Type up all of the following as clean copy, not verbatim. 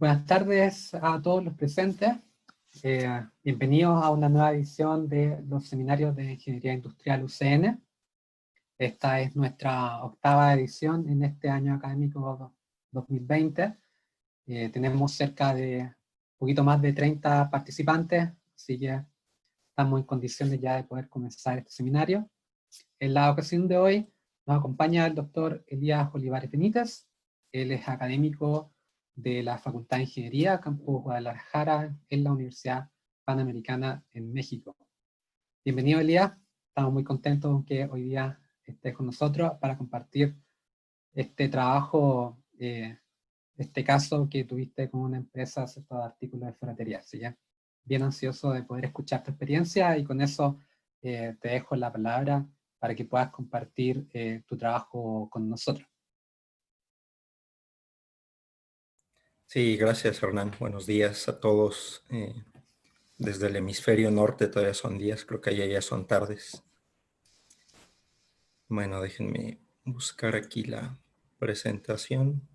Buenas tardes a todos los presentes. Bienvenidos a una nueva edición de los seminarios de Ingeniería Industrial UCN. Esta es nuestra octava edición en este año académico 2020. Tenemos cerca de un poquito más de 30 participantes, así que estamos en condiciones ya de poder comenzar este seminario. En la ocasión de hoy nos acompaña el doctor Elías Olivares Benítez. Él es académico de la Facultad de Ingeniería, Campus Guadalajara, en la Universidad Panamericana en México. Bienvenido, Elías. Estamos muy contentos que hoy día estés con nosotros para compartir este trabajo, este caso que tuviste con una empresa, ¿cierto?, de artículos de ferretería. Así que bien ansioso de poder escuchar tu experiencia y con eso te dejo la palabra para que puedas compartir tu trabajo con nosotros. Sí, gracias, Hernán. Buenos días a todos. Desde el hemisferio norte todavía son días, creo que allá ya son tardes. Bueno, déjenme buscar aquí la presentación.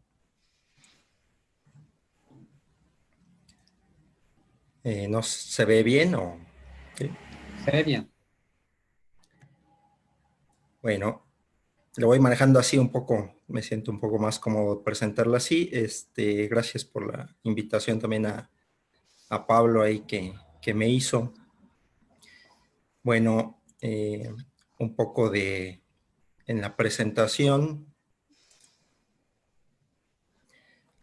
¿No se ve bien o...? ¿Sí? Se ve bien. Bueno, lo voy manejando así un poco, me siento un poco más cómodo presentarlo así. Gracias por la invitación también a Pablo ahí que me hizo. Bueno, un poco en la presentación.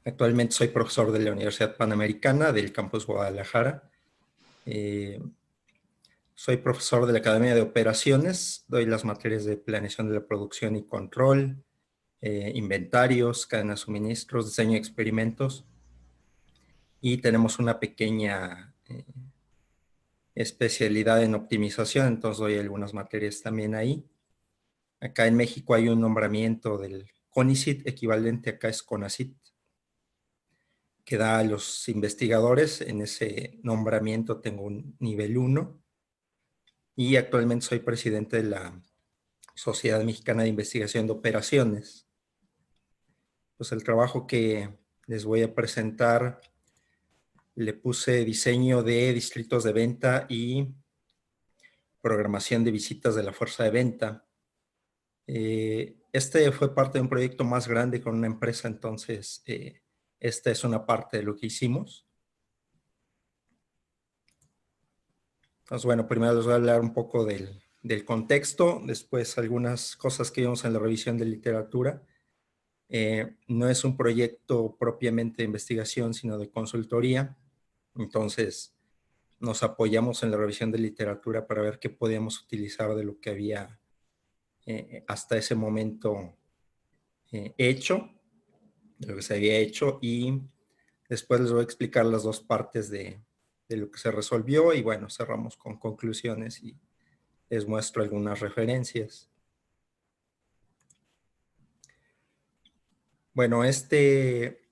Actualmente soy profesor de la Universidad Panamericana del Campus Guadalajara. Soy profesor de la Academia de Operaciones. Doy las materias de planeación de la producción y control, inventarios, cadena de suministros, diseño de experimentos. Y tenemos una pequeña especialidad en optimización, entonces doy algunas materias también ahí. Acá en México hay un nombramiento del CONICIT, equivalente acá es CONACYT, que da a los investigadores. En ese nombramiento tengo un nivel 1 y actualmente soy presidente de la Sociedad Mexicana de Investigación de Operaciones. Pues el trabajo que les voy a presentar le puse diseño de distritos de venta y programación de visitas de la fuerza de venta. Este fue parte de un proyecto más grande con una empresa, entonces esta es una parte de lo que hicimos. Entonces, bueno, primero les voy a hablar un poco del contexto, después algunas cosas que vimos en la revisión de literatura. No es un proyecto propiamente de investigación, sino de consultoría. Entonces, nos apoyamos en la revisión de literatura para ver qué podíamos utilizar de lo que había hasta ese momento hecho, de lo que se había hecho, y después les voy a explicar las dos partes de lo que se resolvió y bueno, cerramos con conclusiones y les muestro algunas referencias. Bueno, este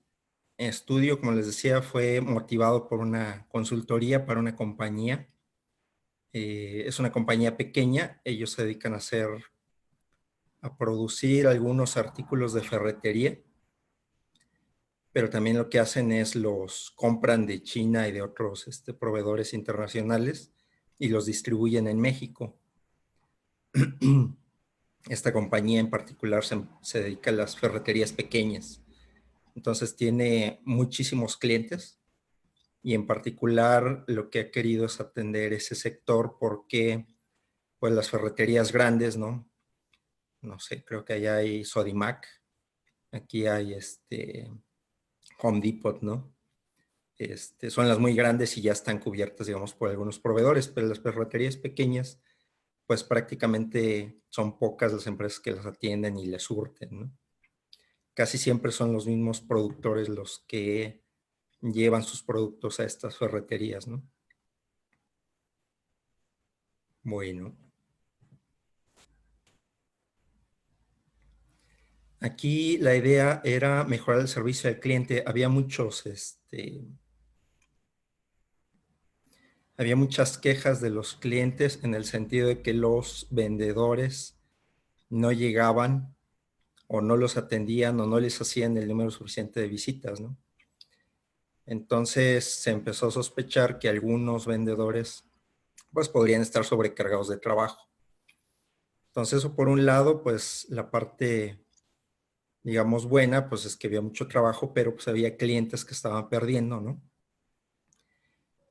estudio, como les decía, fue motivado por una consultoría para una compañía. Es una compañía pequeña, ellos se dedican a producir algunos artículos de ferretería, pero también lo que hacen es los compran de China y de otros proveedores internacionales y los distribuyen en México. Esta compañía en particular se dedica a las ferreterías pequeñas. Entonces tiene muchísimos clientes y en particular lo que ha querido es atender ese sector porque pues las ferreterías grandes, ¿no? No sé, creo que allá hay Sodimac, aquí hay Home Depot, ¿no? Son las muy grandes y ya están cubiertas, digamos, por algunos proveedores, pero las ferreterías pequeñas, pues prácticamente son pocas las empresas que las atienden y les surten, ¿no? Casi siempre son los mismos productores los que llevan sus productos a estas ferreterías, ¿no? Bueno. Aquí la idea era mejorar el servicio al cliente. Había muchas quejas de los clientes en el sentido de que los vendedores no llegaban o no los atendían o no les hacían el número suficiente de visitas, ¿no? Entonces se empezó a sospechar que algunos vendedores pues podrían estar sobrecargados de trabajo. Entonces eso por un lado, pues la parte, digamos, buena, pues es que había mucho trabajo, pero pues había clientes que estaban perdiendo, ¿no?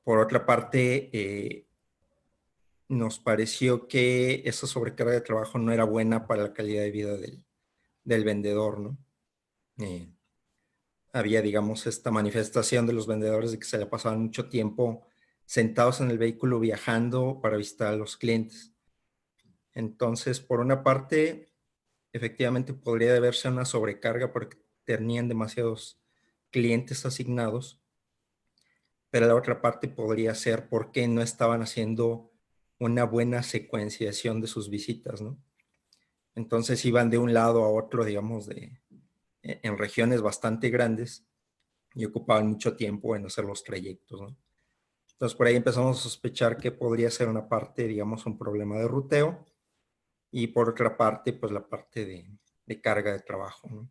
Por otra parte, nos pareció que esa sobrecarga de trabajo no era buena para la calidad de vida del vendedor, ¿no? Eh, Había, digamos, esta manifestación de los vendedores de que se le pasaban mucho tiempo sentados en el vehículo viajando para visitar a los clientes. Entonces, por una parte, efectivamente podría deberse a una sobrecarga porque tenían demasiados clientes asignados, pero la otra parte podría ser porque no estaban haciendo una buena secuenciación de sus visitas, ¿no? Entonces iban de un lado a otro, digamos, en regiones bastante grandes y ocupaban mucho tiempo en hacer los trayectos, ¿no? Entonces por ahí empezamos a sospechar que podría ser una parte, digamos, un problema de ruteo y por otra parte, pues la parte de carga de trabajo, ¿no?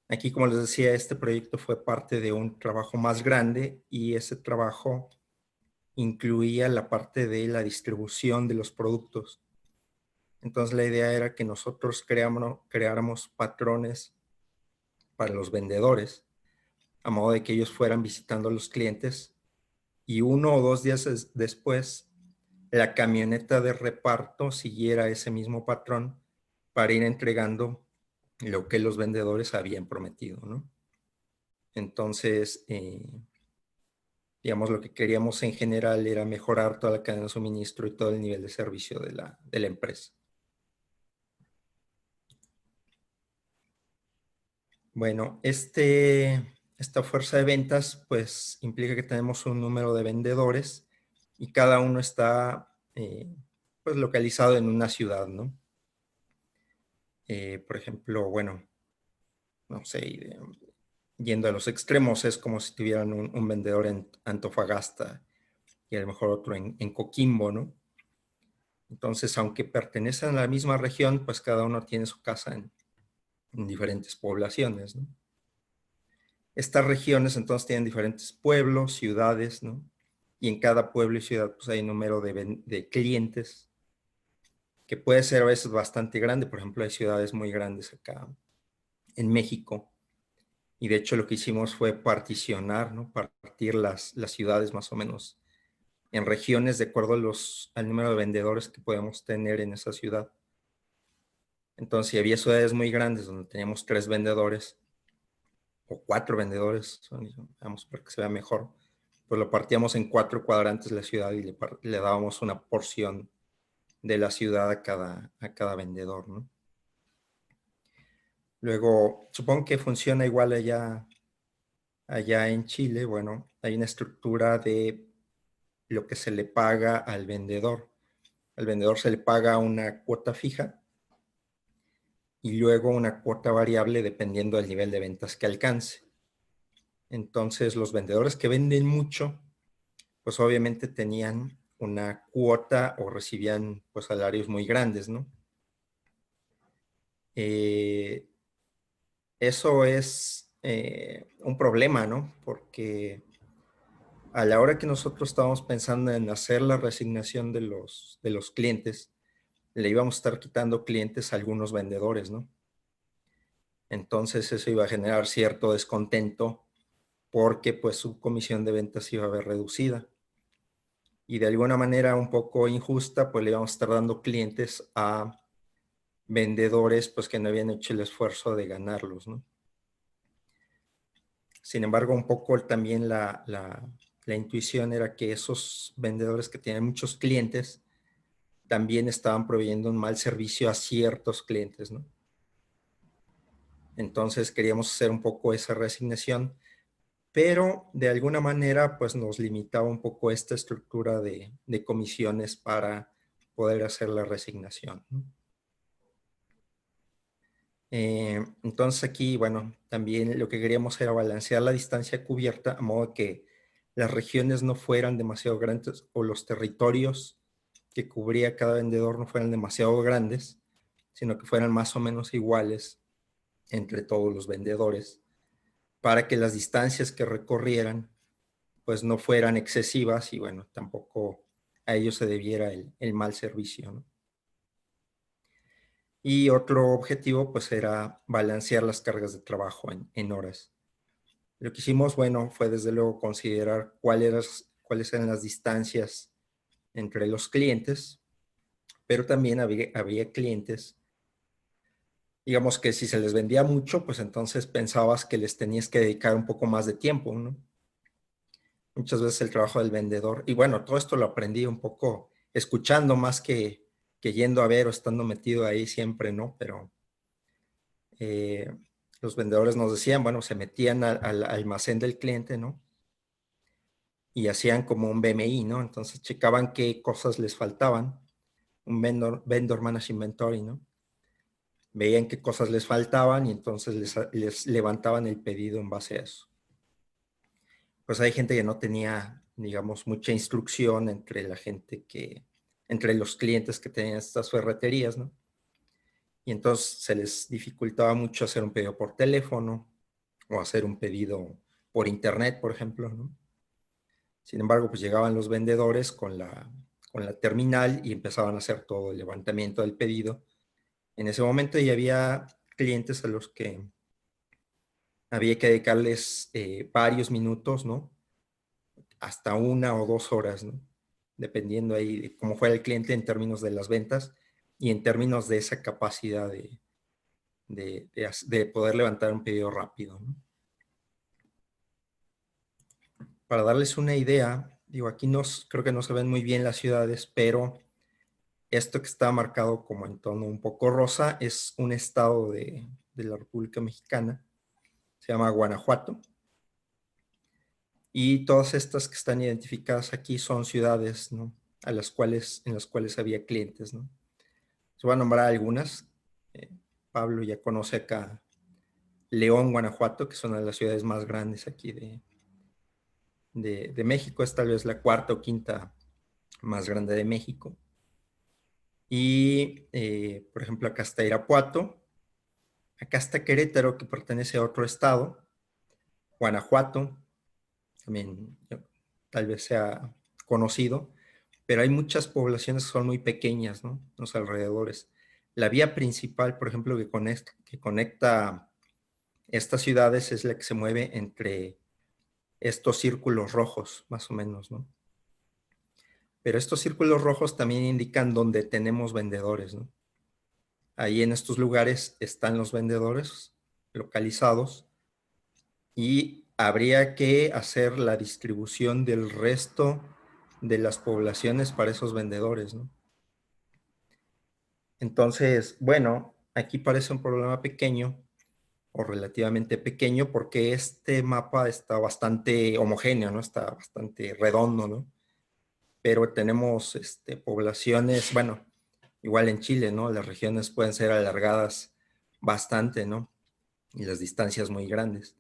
Aquí, como les decía, este proyecto fue parte de un trabajo más grande y ese trabajo incluía la parte de la distribución de los productos. Entonces la idea era que nosotros creáramos patrones para los vendedores, a modo de que ellos fueran visitando a los clientes y 1 o 2 días después la camioneta de reparto siguiera ese mismo patrón para ir entregando lo que los vendedores habían prometido, ¿no? Entonces, digamos, lo que queríamos en general era mejorar toda la cadena de suministro y todo el nivel de servicio de la empresa. Bueno, esta fuerza de ventas pues implica que tenemos un número de vendedores y cada uno está pues localizado en una ciudad, ¿no? Por ejemplo, bueno, no sé, yendo a los extremos es como si tuvieran un vendedor en Antofagasta y a lo mejor otro en Coquimbo, ¿no? Entonces, aunque pertenecen a la misma región, pues cada uno tiene su casa en diferentes poblaciones, ¿no? Estas regiones entonces tienen diferentes pueblos, ciudades, ¿no? Y en cada pueblo y ciudad pues hay un número de clientes que puede ser a veces bastante grande. Por ejemplo, hay ciudades muy grandes acá en México. Y de hecho lo que hicimos fue particionar, ¿no? Partir las ciudades más o menos en regiones de acuerdo al número de vendedores que podemos tener en esa ciudad. Entonces, si había ciudades muy grandes donde teníamos 3 vendedores o 4 vendedores, vamos, para que se vea mejor, pues lo partíamos en 4 cuadrantes de la ciudad y le dábamos una porción de la ciudad a cada vendedor, ¿no? Luego, supongo que funciona igual allá en Chile. Bueno, hay una estructura de lo que se le paga al vendedor. Al vendedor se le paga una cuota fija y luego una cuota variable dependiendo del nivel de ventas que alcance. Entonces, los vendedores que venden mucho, pues obviamente tenían una cuota o recibían pues salarios muy grandes, ¿no? Eso es un problema, ¿no? Porque a la hora que nosotros estábamos pensando en hacer la reasignación de los clientes, le íbamos a estar quitando clientes a algunos vendedores, ¿no? Entonces eso iba a generar cierto descontento porque pues su comisión de ventas iba a ver reducida. Y de alguna manera un poco injusta, pues le íbamos a estar dando clientes a vendedores pues que no habían hecho el esfuerzo de ganarlos, ¿no? Sin embargo, un poco también la intuición era que esos vendedores que tienen muchos clientes también estaban proveyendo un mal servicio a ciertos clientes, ¿no? Entonces queríamos hacer un poco esa reasignación, pero de alguna manera pues nos limitaba un poco esta estructura de comisiones para poder hacer la reasignación, ¿no? Entonces aquí, bueno, también lo que queríamos era balancear la distancia cubierta a modo que las regiones no fueran demasiado grandes o los territorios que cubría cada vendedor no fueran demasiado grandes, sino que fueran más o menos iguales entre todos los vendedores. para que las distancias que recorrieran pues no fueran excesivas y bueno, tampoco a ellos se debiera el mal servicio, ¿no? Y otro objetivo pues era balancear las cargas de trabajo en horas. Lo que hicimos, bueno, fue desde luego considerar cuáles eran las distancias entre los clientes, pero también había clientes, digamos que si se les vendía mucho, pues entonces pensabas que les tenías que dedicar un poco más de tiempo, ¿no? Muchas veces el trabajo del vendedor, y bueno, todo esto lo aprendí un poco escuchando más que yendo a ver o estando metido ahí siempre, ¿no? Pero los vendedores nos decían, bueno, se metían al almacén del cliente, ¿no? Y hacían como un BMI, ¿no? Entonces checaban qué cosas les faltaban, un vendor managed inventory, ¿no? Veían qué cosas les faltaban y entonces les levantaban el pedido en base a eso. Pues hay gente que no tenía, digamos, mucha instrucción entre la gente entre los clientes que tenían estas ferreterías, ¿no? Y entonces se les dificultaba mucho hacer un pedido por teléfono o hacer un pedido por internet, por ejemplo, ¿no? Sin embargo, pues llegaban los vendedores con la terminal y empezaban a hacer todo el levantamiento del pedido. En ese momento ya había clientes a los que había que dedicarles varios minutos, ¿no? Hasta 1 o 2 horas, ¿no? Dependiendo ahí de cómo fuera el cliente en términos de las ventas y en términos de esa capacidad de poder levantar un pedido rápido, ¿no? Para darles una idea, digo, aquí creo que no se ven muy bien las ciudades, pero esto que está marcado como en tono un poco rosa es un estado de la República Mexicana, se llama Guanajuato. Y todas estas que están identificadas aquí son ciudades, ¿no? En las cuales había clientes, ¿no? Se voy a nombrar algunas. Pablo ya conoce acá León, Guanajuato, que es una de las ciudades más grandes aquí de México. Es tal vez la cuarta o quinta más grande de México. Y, por ejemplo, acá está Irapuato. Acá está Querétaro, que pertenece a otro estado. Guanajuato, también tal vez sea conocido. Pero hay muchas poblaciones que son muy pequeñas, ¿no? Los alrededores. La vía principal, por ejemplo, que conecta estas ciudades es la que se mueve entre estos círculos rojos, más o menos, ¿no? Pero estos círculos rojos también indican dónde tenemos vendedores, ¿no? Ahí en estos lugares están los vendedores localizados y habría que hacer la distribución del resto de las poblaciones para esos vendedores, ¿no? Entonces, bueno, aquí parece un problema pequeño o relativamente pequeño porque este mapa está bastante homogéneo, ¿no? Está bastante redondo, ¿no? Pero tenemos poblaciones, bueno, igual en Chile, ¿no? Las regiones pueden ser alargadas bastante, ¿no? Y las distancias muy grandes.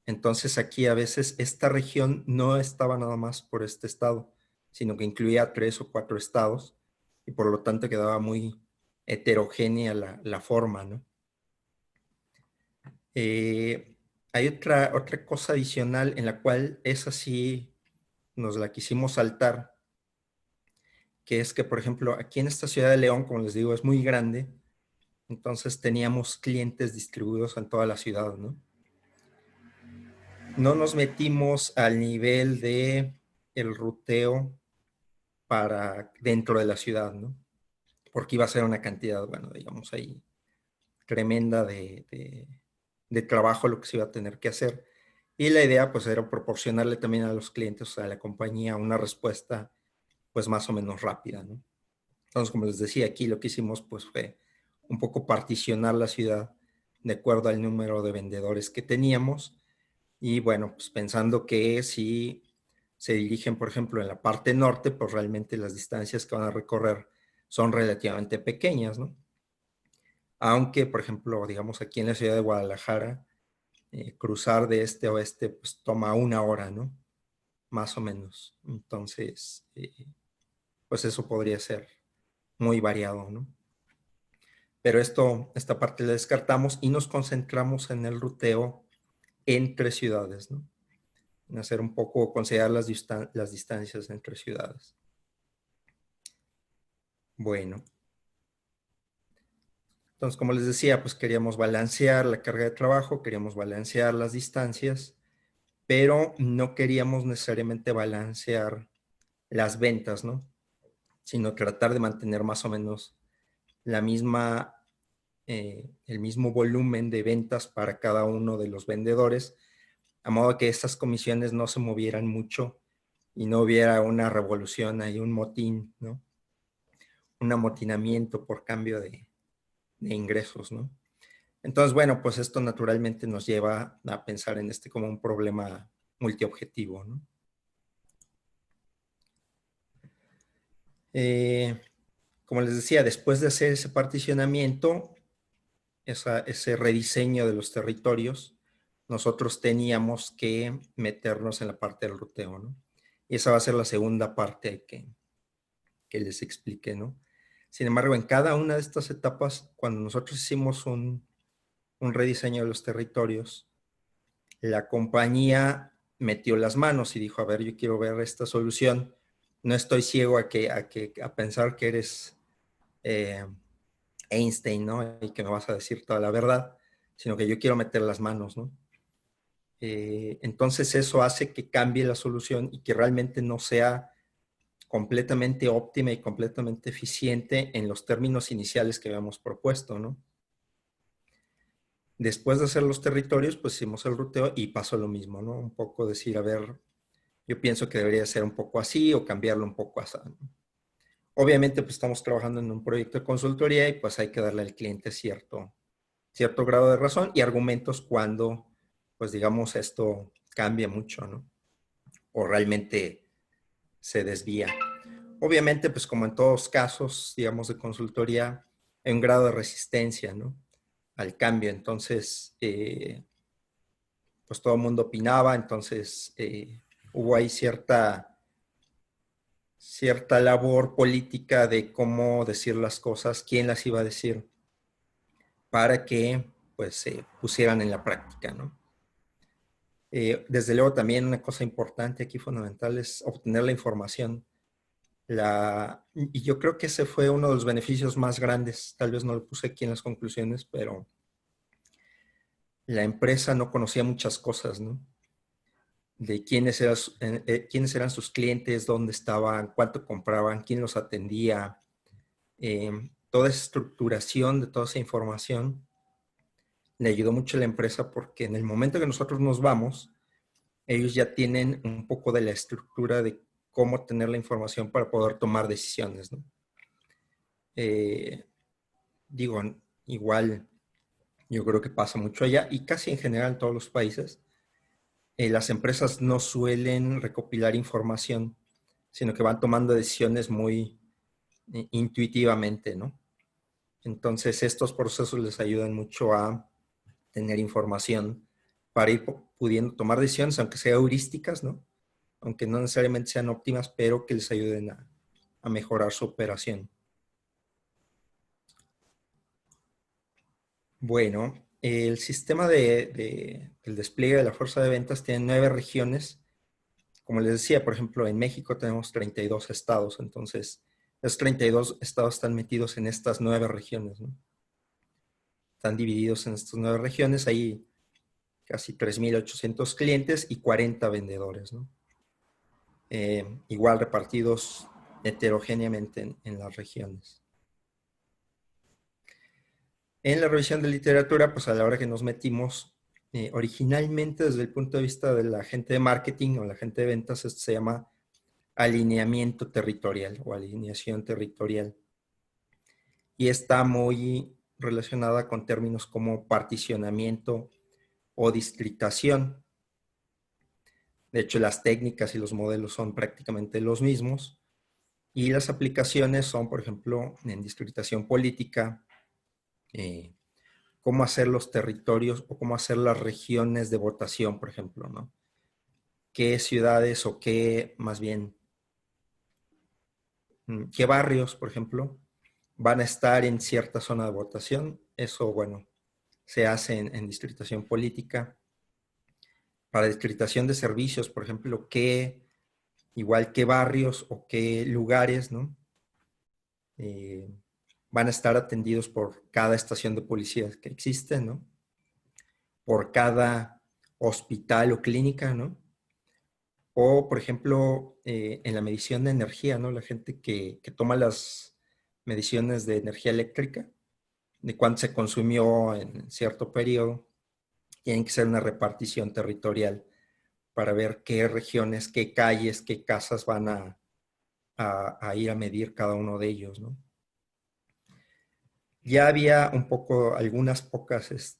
Entonces aquí a veces esta región no estaba nada más por este estado, sino que incluía 3 o 4 estados y por lo tanto quedaba muy heterogénea la forma, ¿no? Hay otra cosa adicional en la cual esa sí nos la quisimos saltar, que es que, por ejemplo, aquí en esta ciudad de León, como les digo, es muy grande, entonces teníamos clientes distribuidos en toda la ciudad, ¿no? No nos metimos al nivel de el ruteo para dentro de la ciudad, ¿no? Porque iba a ser una cantidad, bueno, digamos ahí, tremenda de trabajo lo que se iba a tener que hacer. Y la idea, pues, era proporcionarle también a los clientes, a la compañía, una respuesta, pues, más o menos rápida, ¿no? Entonces, como les decía, aquí lo que hicimos, pues, fue un poco particionar la ciudad de acuerdo al número de vendedores que teníamos. Y bueno, pues pensando que si se dirigen, por ejemplo, en la parte norte, pues realmente las distancias que van a recorrer son relativamente pequeñas, ¿no? Aunque, por ejemplo, digamos aquí en la ciudad de Guadalajara, cruzar de este a oeste, pues toma 1 hora, ¿no? Más o menos. Entonces, pues eso podría ser muy variado, ¿no? Pero esta parte la descartamos y nos concentramos en el ruteo entre ciudades, ¿no? En hacer un poco, considerar las distancias entre ciudades. Bueno. Entonces, como les decía, pues queríamos balancear la carga de trabajo, queríamos balancear las distancias, pero no queríamos necesariamente balancear las ventas, ¿no? Sino tratar de mantener más o menos la misma, el mismo volumen de ventas para cada uno de los vendedores, a modo que estas comisiones no se movieran mucho y no hubiera una revolución ahí, un motín, ¿no? Un amotinamiento por cambio de ingresos, ¿no? Entonces, bueno, pues esto naturalmente nos lleva a pensar en este como un problema multiobjetivo, ¿no? Como les decía, después de hacer ese particionamiento, ese rediseño de los territorios, nosotros teníamos que meternos en la parte del ruteo, ¿no? Y esa va a ser la segunda parte que les expliqué, ¿no? Sin embargo, en cada una de estas etapas, cuando nosotros hicimos un rediseño de los territorios, la compañía metió las manos y dijo, a ver, yo quiero ver esta solución. No estoy ciego a pensar que eres Einstein, ¿no? Y que me vas a decir toda la verdad, sino que yo quiero meter las manos, ¿no? Entonces eso hace que cambie la solución y que realmente no sea completamente óptima y completamente eficiente en los términos iniciales que habíamos propuesto, ¿no? Después de hacer los territorios, pues hicimos el ruteo y pasó lo mismo, ¿no? Un poco decir, a ver, yo pienso que debería ser un poco así o cambiarlo un poco así, ¿no? Obviamente, pues estamos trabajando en un proyecto de consultoría y pues hay que darle al cliente cierto grado de razón y argumentos cuando, pues digamos, esto cambia mucho, ¿no? O realmente se desvía. Obviamente, pues como en todos casos, digamos, de consultoría, hay un grado de resistencia, ¿no? Al cambio. Entonces, pues todo el mundo opinaba, entonces hubo ahí cierta labor política de cómo decir las cosas, quién las iba a decir, para que pues se pusieran en la práctica, ¿no? Desde luego también una cosa importante aquí fundamental es obtener la información. Y yo creo que ese fue uno de los beneficios más grandes, tal vez no lo puse aquí en las conclusiones, pero la empresa no conocía muchas cosas, ¿no? De quiénes eran sus clientes, dónde estaban, cuánto compraban, quién los atendía, toda esa estructuración de toda esa información le ayudó mucho a la empresa porque en el momento que nosotros nos vamos, ellos ya tienen un poco de la estructura de cómo tener la información para poder tomar decisiones, ¿no? Digo, igual yo creo que pasa mucho allá y casi en general en todos los países. Las empresas no suelen recopilar información, sino que van tomando decisiones muy intuitivamente, ¿no? Entonces, estos procesos les ayudan mucho a tener información para ir pudiendo tomar decisiones, aunque sean heurísticas, ¿no? Aunque no necesariamente sean óptimas, pero que les ayuden a mejorar su operación. Bueno, el sistema del despliegue de la fuerza de ventas tiene 9 regiones. Como les decía, por ejemplo, en México tenemos 32 estados, entonces esos 32 estados están metidos en estas 9 regiones, ¿no? Están divididos en estas 9 regiones, hay casi 3,800 clientes y 40 vendedores, ¿no? Igual repartidos heterogéneamente en las regiones. En la revisión de literatura, pues a la hora que nos metimos, originalmente desde el punto de vista de la gente de marketing o la gente de ventas, esto se llama alineamiento territorial o alineación territorial. Y está muy relacionada con términos como particionamiento o distritación. De hecho, las técnicas y los modelos son prácticamente los mismos. Y las aplicaciones son, por ejemplo, en distritación política, cómo hacer los territorios o cómo hacer las regiones de votación, por ejemplo, ¿no? ¿Qué ciudades o qué, más bien, qué barrios, por ejemplo, van a estar en cierta zona de votación? Eso, bueno, se hace en distritación política. para distritación de servicios, por ejemplo, igual qué barrios o qué lugares, ¿no? Van a estar atendidos por cada estación de policía que existe, ¿no? Por cada hospital o clínica, ¿no? O, por ejemplo, en la medición de energía, ¿no? La gente que toma las mediciones de energía eléctrica, de cuánto se consumió en cierto periodo, tienen que ser una repartición territorial para ver qué regiones, qué calles, qué casas van a ir a medir cada uno de ellos, ¿no? Ya había un poco, algunas pocas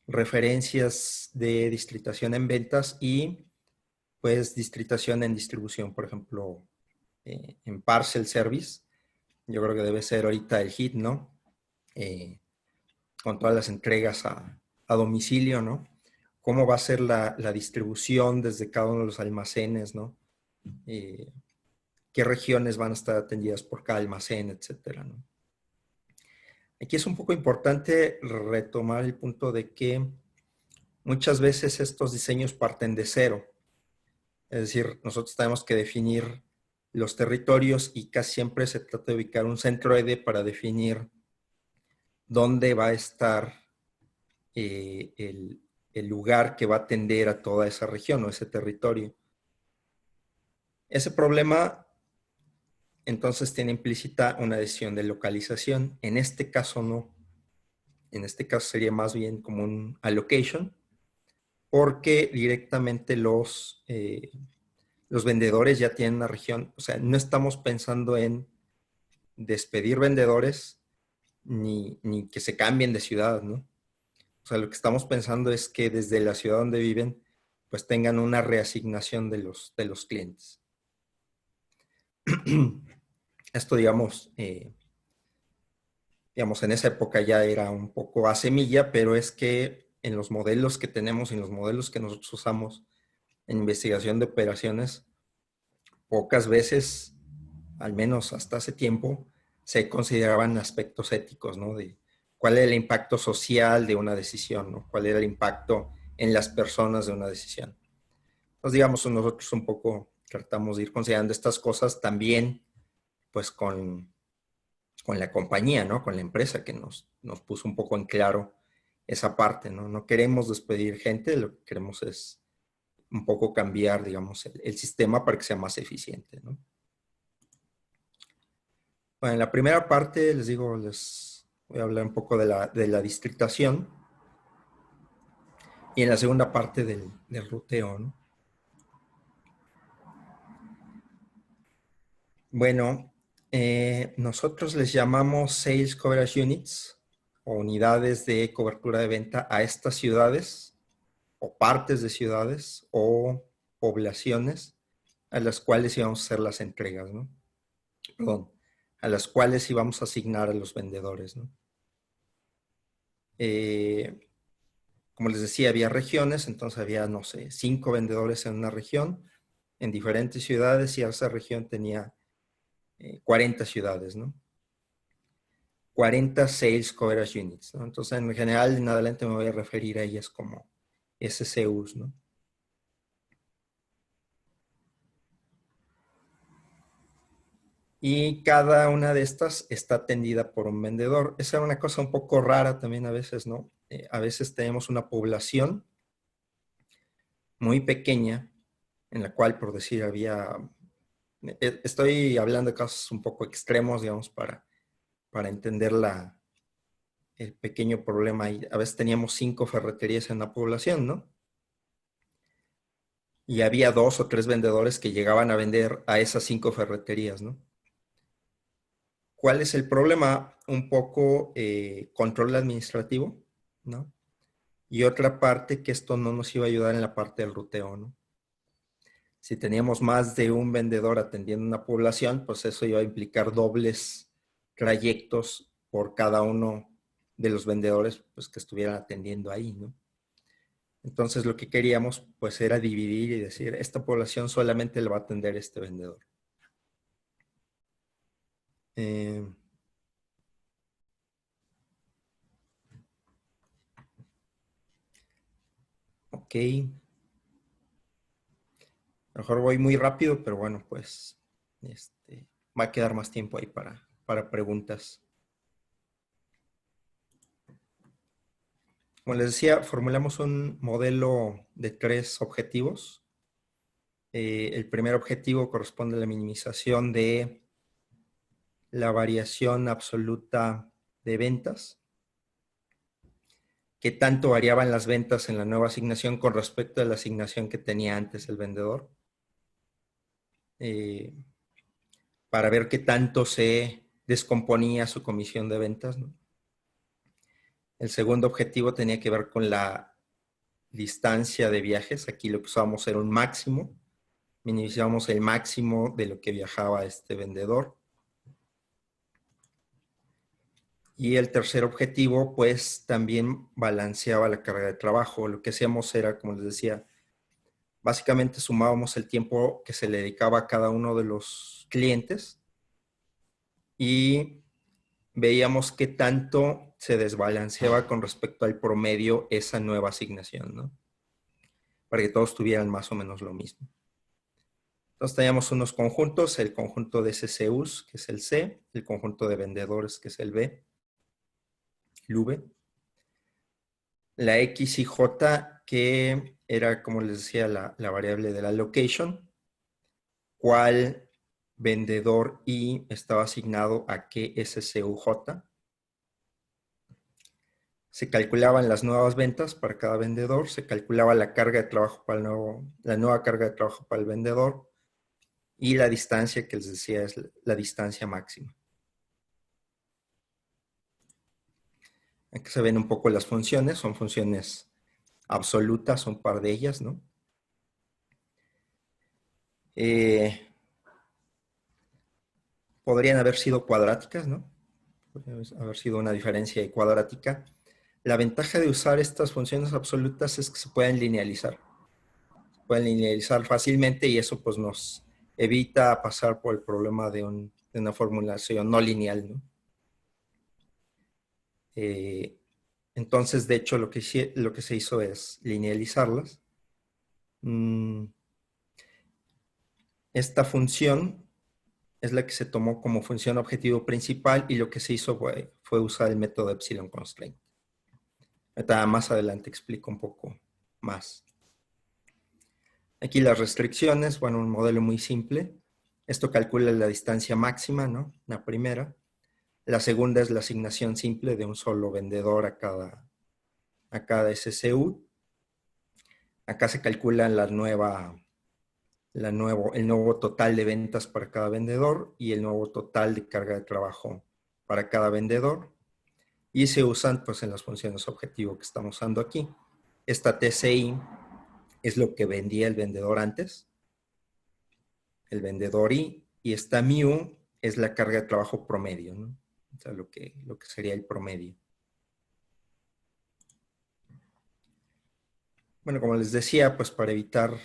referencias de distritación en ventas y pues distritación en distribución, por ejemplo, en parcel service. Yo creo que debe ser ahorita el hit, ¿no? Con todas las entregas a domicilio, ¿no? ¿Cómo va a ser la distribución desde cada uno de los almacenes, ¿no? ¿Qué regiones van a estar atendidas por cada almacén, etcétera, ¿no? Aquí es un poco importante retomar el punto de que muchas veces estos diseños parten de cero. Es decir, nosotros tenemos que definir los territorios y casi siempre se trata de ubicar un centro EDE para definir dónde va a estar el lugar que va a atender a toda esa región o ese territorio. Ese problema entonces tiene implícita una decisión de localización. En este caso no. En este caso sería más bien como un allocation, porque directamente los vendedores ya tienen una región. O sea, no estamos pensando en despedir vendedores ni que se cambien de ciudad, ¿no? O sea, lo que estamos pensando es que desde la ciudad donde viven, pues tengan una reasignación de los clientes. Esto, digamos, en esa época ya era un poco a semilla, pero es que en los modelos que tenemos, en los modelos que nosotros usamos en investigación de operaciones, pocas veces, al menos hasta hace tiempo, se consideraban aspectos éticos, ¿no? De cuál era el impacto social de una decisión, ¿no? Cuál era el impacto en las personas de una decisión. Entonces, digamos, nosotros un poco tratamos de ir considerando estas cosas también, pues, con la compañía, ¿no? Con la empresa que nos puso un poco en claro esa parte, ¿no? No queremos despedir gente, lo que queremos es un poco cambiar, digamos, el sistema para que sea más eficiente, ¿no? Bueno, en la primera parte, les digo, les voy a hablar un poco de la distritación y en la segunda parte del ruteo, ¿no? Bueno, nosotros les llamamos Sales Coverage Units o unidades de cobertura de venta a estas ciudades o partes de ciudades o poblaciones a las cuales íbamos a hacer las entregas, ¿no? Perdón, a las cuales íbamos a asignar a los vendedores, ¿no? Como les decía, había regiones, entonces había, no sé, 5 vendedores en una región, en diferentes ciudades, y esa región tenía 40 ciudades, ¿no? 40 Sales Coverage Units, ¿no? Entonces, en general, en adelante me voy a referir a ellas como SCUs, ¿no? Y cada una de estas está atendida por un vendedor. Esa es una cosa un poco rara también a veces, ¿no? A veces tenemos una población muy pequeña en la cual, por decir, estoy hablando de casos un poco extremos, digamos, para entender el pequeño problema. Y a veces teníamos 5 ferreterías en la población, ¿no? Y había 2 o 3 vendedores que llegaban a vender a esas 5 ferreterías, ¿no? ¿Cuál es el problema? Un poco control administrativo, ¿no? Y otra parte que esto no nos iba a ayudar en la parte del ruteo, ¿no? Si teníamos más de un vendedor atendiendo una población, pues eso iba a implicar dobles trayectos por cada uno de los vendedores pues, que estuvieran atendiendo ahí, ¿no? Entonces lo que queríamos pues era dividir y decir, esta población solamente le va a atender este vendedor. Eh, Ok. A lo mejor voy muy rápido, pero bueno, pues va a quedar más tiempo ahí para preguntas. Como les decía, formulamos un modelo de 3 objetivos. El primer objetivo corresponde a la minimización de la variación absoluta de ventas. ¿Qué tanto variaban las ventas en la nueva asignación con respecto a la asignación que tenía antes el vendedor? Para ver qué tanto se descomponía su comisión de ventas, ¿no? El segundo objetivo tenía que ver con la distancia de viajes. Aquí lo que usábamos era un máximo. Minimizamos el máximo de lo que viajaba este vendedor. Y el tercer objetivo, pues también balanceaba la carga de trabajo. Lo que hacíamos era, como les decía, básicamente sumábamos el tiempo que se le dedicaba a cada uno de los clientes y veíamos qué tanto se desbalanceaba con respecto al promedio esa nueva asignación, ¿no? Para que todos tuvieran más o menos lo mismo. Entonces teníamos unos conjuntos, el conjunto de SCUs, que es el C, el conjunto de vendedores, que es el B, el V, la X y J, que era, como les decía, la variable de la location, cuál vendedor I estaba asignado a qué SCUJ. Se calculaban las nuevas ventas para cada vendedor, se calculaba la carga de trabajo para la nueva carga de trabajo para el vendedor y la distancia que les decía es la distancia máxima. Aquí se ven un poco las funciones, son funciones absolutas, un par de ellas, ¿no? Podrían haber sido cuadráticas, ¿no? Podría haber sido una diferencia cuadrática. La ventaja de usar estas funciones absolutas es que se pueden linealizar. Se pueden linealizar fácilmente y eso pues nos evita pasar por el problema de una formulación no lineal, ¿no? Entonces, de hecho, lo que se hizo es linealizarlas. Esta función es la que se tomó como función objetivo principal y lo que se hizo fue usar el método Epsilon Constraint. Más adelante explico un poco más. Aquí las restricciones, bueno, un modelo muy simple. Esto calcula la distancia máxima, ¿no? La primera. La segunda es la asignación simple de un solo vendedor a cada SCU. Acá se calcula el nuevo total de ventas para cada vendedor y el nuevo total de carga de trabajo para cada vendedor. Y se usan pues en las funciones objetivo que estamos usando aquí. Esta TCI es lo que vendía el vendedor antes, el vendedor I, y esta mu es la carga de trabajo promedio, ¿no? O sea, lo que sería el promedio. Bueno, como les decía, pues para evitar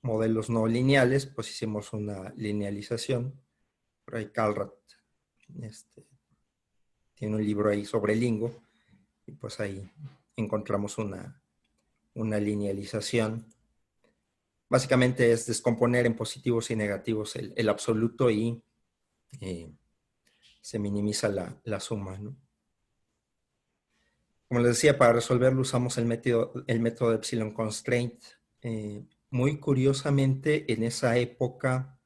modelos no lineales, pues hicimos una linealización. Por ahí Calrat tiene un libro ahí sobre Lingo, y pues ahí encontramos una linealización. Básicamente es descomponer en positivos y negativos el absoluto y se minimiza la suma, ¿no? Como les decía, para resolverlo usamos el método de Epsilon Constraint. Muy curiosamente, en esa época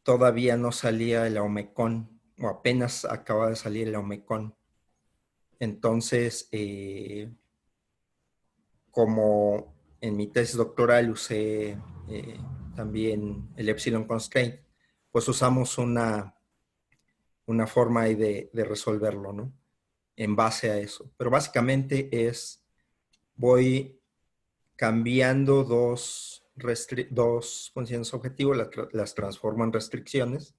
todavía no salía el Omecon, o apenas acaba de salir el Omecon. Entonces, como en mi tesis doctoral usé también el Epsilon Constraint, pues usamos una forma de resolverlo, ¿no? En base a eso. Pero básicamente voy cambiando dos funciones objetivo, las transformo en restricciones.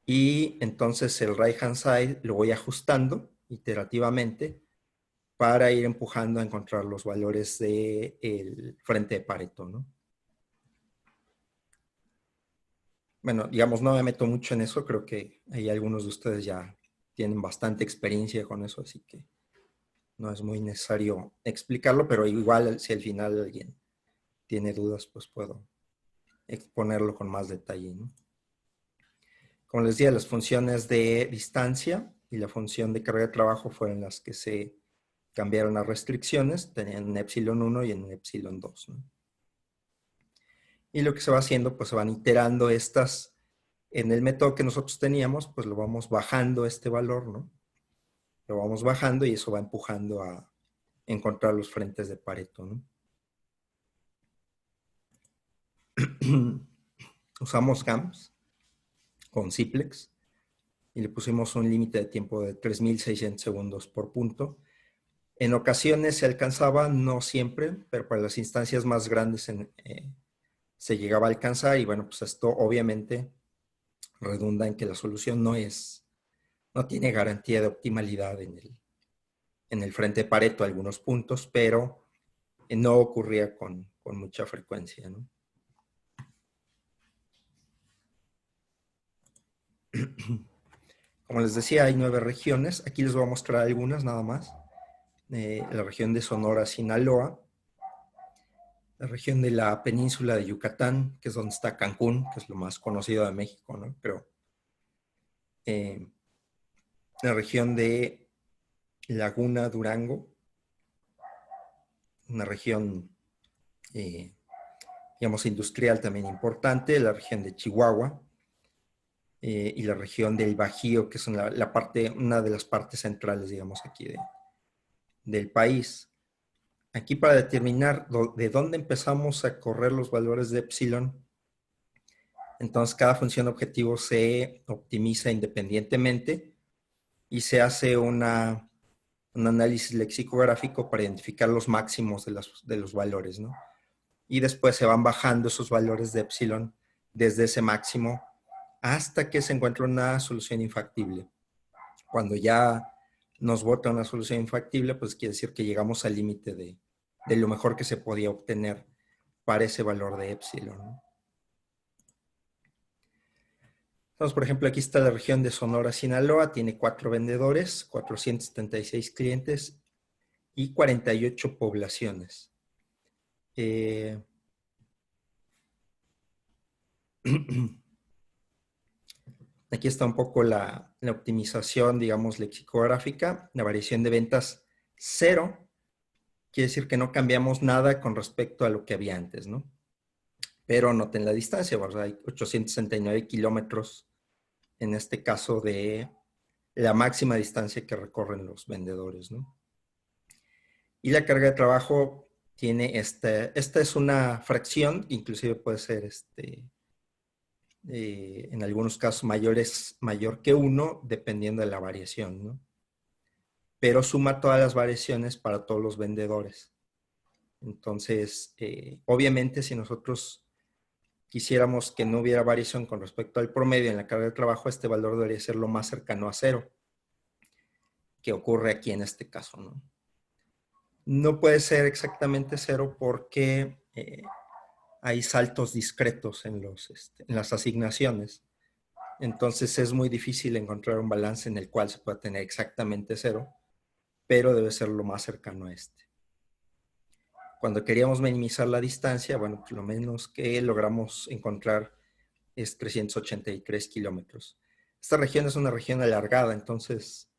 Y entonces el right hand side lo voy ajustando iterativamente para ir empujando a encontrar los valores del frente de Pareto, ¿no? Bueno, digamos, no me meto mucho en eso. Creo que ahí algunos de ustedes ya tienen bastante experiencia con eso, así que no es muy necesario explicarlo, pero igual si al final alguien tiene dudas, pues puedo exponerlo con más detalle, ¿no? Como les decía, las funciones de distancia y la función de carga de trabajo fueron las que se cambiaron las restricciones, tenían en epsilon 1 y en epsilon 2, ¿no? Y lo que se va haciendo, pues se van iterando estas, en el método que nosotros teníamos, pues lo vamos bajando este valor, ¿no? Lo vamos bajando y eso va empujando a encontrar los frentes de Pareto, ¿no? Usamos GAMS con Simplex y le pusimos un límite de tiempo de 3.600 segundos por punto. En ocasiones se alcanzaba, no siempre, pero para las instancias más grandes se llegaba a alcanzar y bueno, pues esto obviamente redunda en que la solución no tiene garantía de optimalidad en el frente de Pareto algunos puntos, pero no ocurría con mucha frecuencia, ¿no? Como les decía, hay 9 regiones. Aquí les voy a mostrar algunas nada más. La región de Sonora, Sinaloa, la región de la península de Yucatán, que es donde está Cancún, que es lo más conocido de México, ¿no? Pero la región de Laguna, Durango, una región, digamos, industrial también importante, la región de Chihuahua y la región del Bajío, que es una de las partes centrales, digamos, aquí del país. Aquí para determinar de dónde empezamos a correr los valores de epsilon, entonces cada función objetivo se optimiza independientemente y se hace un análisis lexicográfico para identificar los máximos de los valores, ¿no? Y después se van bajando esos valores de epsilon desde ese máximo hasta que se encuentra una solución infactible. Cuando ya nos bota una solución infactible, pues quiere decir que llegamos al límite de lo mejor que se podía obtener para ese valor de epsilon, ¿no? Entonces, por ejemplo, aquí está la región de Sonora, Sinaloa, tiene 4 vendedores, 476 clientes y 48 poblaciones. Aquí está un poco la optimización, digamos, lexicográfica. La variación de ventas 0, quiere decir que no cambiamos nada con respecto a lo que había antes, ¿no? Pero noten la distancia, ¿verdad? Hay 869 kilómetros en este caso de la máxima distancia que recorren los vendedores, ¿no? Y la carga de trabajo tiene esta es una fracción, inclusive puede ser en algunos casos mayor que 1, dependiendo de la variación, ¿no? Pero suma todas las variaciones para todos los vendedores. Entonces, obviamente, si nosotros quisiéramos que no hubiera variación con respecto al promedio en la carga de trabajo, este valor debería ser lo más cercano a 0, que ocurre aquí en este caso, ¿no? No puede ser exactamente 0 porque hay saltos discretos en las asignaciones. Entonces es muy difícil encontrar un balance en el cual se pueda tener exactamente 0, pero debe ser lo más cercano a este. Cuando queríamos minimizar la distancia, bueno, pues lo menos que logramos encontrar es 383 kilómetros. Esta región es una región alargada, entonces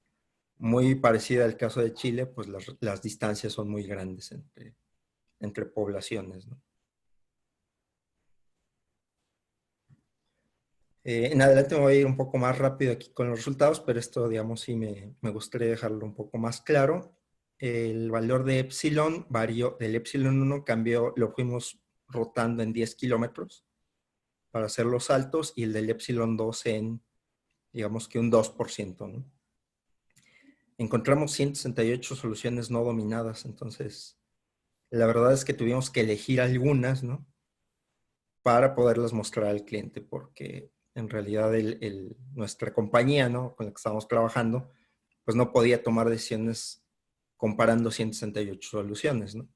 muy parecida al caso de Chile, pues las distancias son muy grandes entre poblaciones, ¿no? En adelante me voy a ir un poco más rápido aquí con los resultados, pero esto, digamos, sí me gustaría dejarlo un poco más claro. El valor de epsilon varió, del epsilon 1 cambió, lo fuimos rotando en 10 kilómetros para hacer los saltos y el del epsilon 2 en, digamos que un 2%, ¿no? Encontramos 168 soluciones no dominadas, entonces la verdad es que tuvimos que elegir algunas, ¿no? Para poderlas mostrar al cliente, porque en realidad nuestra compañía, ¿no? Con la que estábamos trabajando, pues no podía tomar decisiones comparando 168 soluciones, ¿no?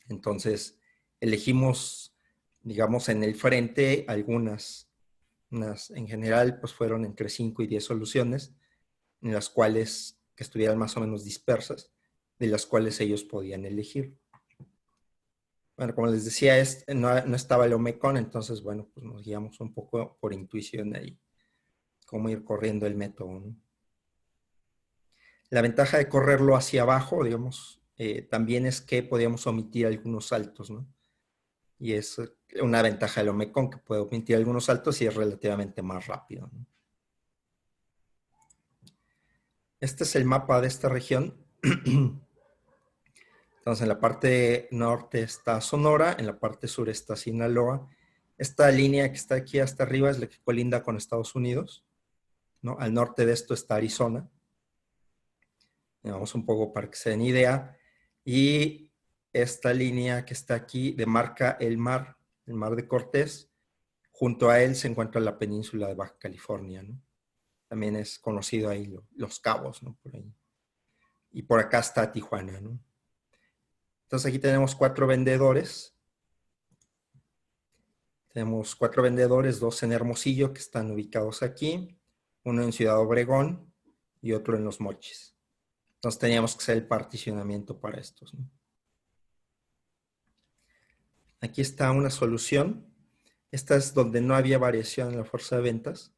Entonces, elegimos, digamos, en el frente algunas, en general, pues fueron entre 5 y 10 soluciones, en las cuales que estuvieran más o menos dispersas, de las cuales ellos podían elegir. Bueno, como les decía, no estaba el Omecon, entonces, bueno, pues nos guiamos un poco por intuición ahí, cómo ir corriendo el método, ¿no? La ventaja de correrlo hacia abajo, digamos, también es que podíamos omitir algunos saltos, ¿no? Y es una ventaja del Omecon, que puede omitir algunos saltos y es relativamente más rápido, ¿no? Este es el mapa de esta región. Entonces, en la parte norte está Sonora, en la parte sur está Sinaloa. Esta línea que está aquí hasta arriba es la que colinda con Estados Unidos, ¿no? Al norte de esto está Arizona. Vamos un poco para que se den idea. Y esta línea que está aquí demarca el mar de Cortés. Junto a él se encuentra la península de Baja California, ¿no? También es conocido ahí Los Cabos, ¿no? Por ahí. Y por acá está Tijuana, ¿no? Entonces aquí tenemos 4 vendedores. Tenemos 4 vendedores, 2 en Hermosillo que están ubicados aquí, uno en Ciudad Obregón y otro en Los Mochis. Entonces teníamos que hacer el particionamiento para estos, ¿no? Aquí está una solución. Esta es donde no había variación en la fuerza de ventas.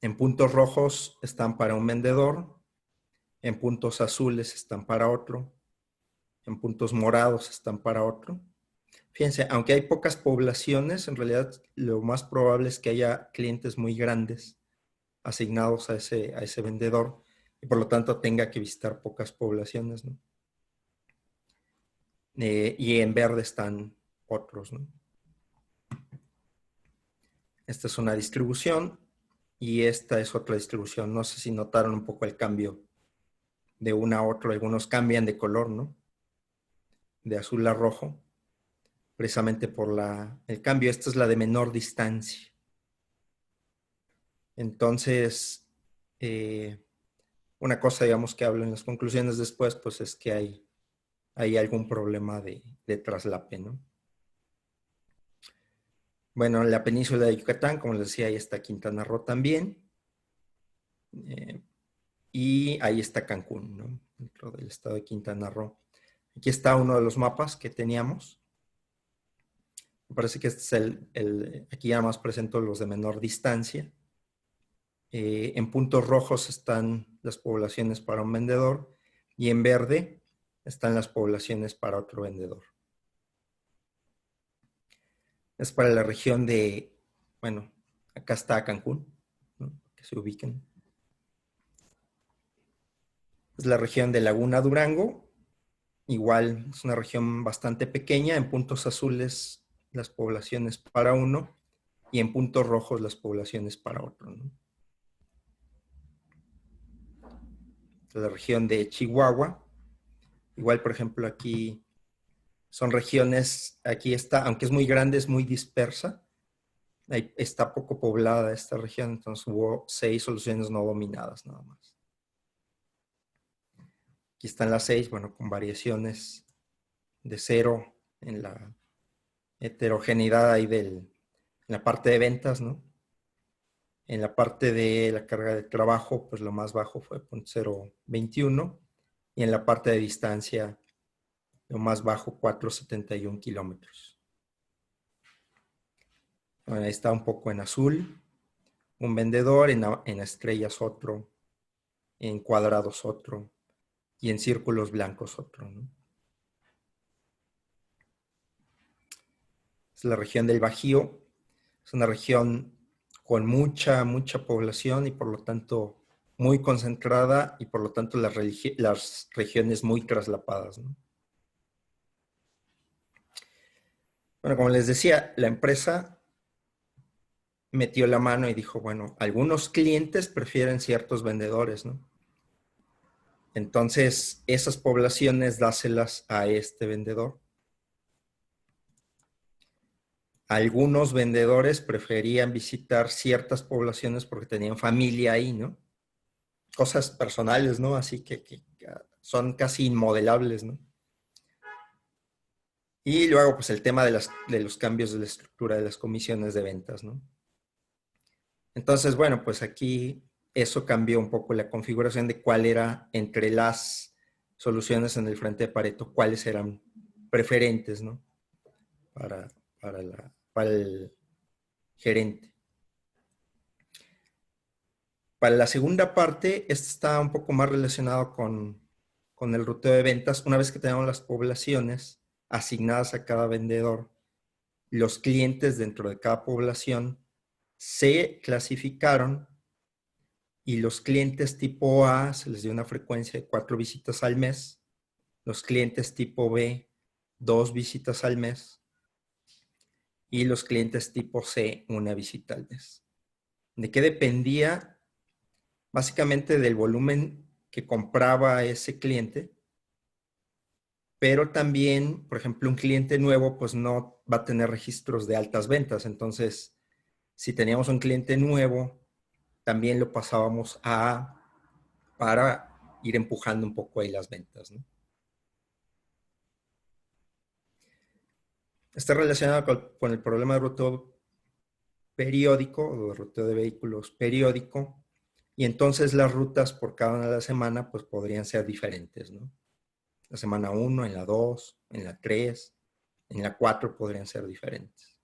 En puntos rojos están para un vendedor, en puntos azules están para otro, en puntos morados están para otro. Fíjense, aunque hay pocas poblaciones, en realidad lo más probable es que haya clientes muy grandes asignados a ese vendedor y por lo tanto tenga que visitar pocas poblaciones, ¿no? Y en verde están otros, ¿no? Esta es una distribución y esta es otra distribución. No sé si notaron un poco el cambio de una a otra. Algunos cambian de color, ¿no? De azul a rojo, precisamente por el cambio. Esta es la de menor distancia. Entonces, una cosa, digamos, que hablo en las conclusiones después, pues es que hay algún problema de traslape, ¿no? Bueno, la península de Yucatán, como les decía, ahí está Quintana Roo también. Y ahí está Cancún, ¿no? Dentro del estado de Quintana Roo. Aquí está uno de los mapas que teníamos. Me parece que este es aquí ya más presento los de menor distancia. En puntos rojos están las poblaciones para un vendedor y en verde están las poblaciones para otro vendedor. Es para la región de, bueno, acá está Cancún, ¿no? Que se ubiquen. Es la región de Laguna Durango. Igual es una región bastante pequeña. En puntos azules las poblaciones para uno y en puntos rojos las poblaciones para otro, ¿no? La región de Chihuahua. Igual, por ejemplo, aquí son regiones, aquí está, aunque es muy grande, es muy dispersa. Ahí está poco poblada esta región, entonces hubo 6 soluciones no dominadas nada más. Aquí están las 6, bueno, con variaciones de 0 en la heterogeneidad ahí en la parte de ventas, ¿no? En la parte de la carga de trabajo, pues lo más bajo fue 0.21 y en la parte de distancia, lo más bajo, 4.71 kilómetros. Bueno, ahí está un poco en azul, un vendedor, en estrellas otro, en cuadrados otro y en círculos blancos otro, ¿no? Es la región del Bajío, es una región con mucha población y por lo tanto muy concentrada y por lo tanto las regiones muy traslapadas, ¿no? Bueno, como les decía, la empresa metió la mano y dijo, bueno, algunos clientes prefieren ciertos vendedores, ¿no? Entonces, esas poblaciones dáselas a este vendedor. Algunos vendedores preferían visitar ciertas poblaciones porque tenían familia ahí, ¿no? Cosas personales, ¿no? Así que son casi inmodelables, ¿no? Y luego, pues el tema de los cambios de la estructura de las comisiones de ventas, ¿no? Entonces, bueno, pues aquí eso cambió un poco la configuración de cuál era entre las soluciones en el frente de Pareto, cuáles eran preferentes, ¿no? Para el gerente. Para la segunda parte, esto está un poco más relacionado con el ruteo de ventas. Una vez que tenemos las poblaciones asignadas a cada vendedor, los clientes dentro de cada población se clasificaron y los clientes tipo A se les dio una frecuencia de 4 visitas al mes, los clientes tipo B 2 visitas al mes y los clientes tipo C 1 visita al mes. ¿De qué dependía? Básicamente del volumen que compraba ese cliente, pero también, por ejemplo, un cliente nuevo pues no va a tener registros de altas ventas. Entonces, si teníamos un cliente nuevo, también lo pasábamos a A para ir empujando un poco ahí las ventas, ¿no? Está relacionado con el problema de ruteo periódico o de ruteo de vehículos periódico, y entonces las rutas por cada una de la semana pues podrían ser diferentes, ¿no? La semana 1, en la 2, en la 3, en la 4 podrían ser diferentes.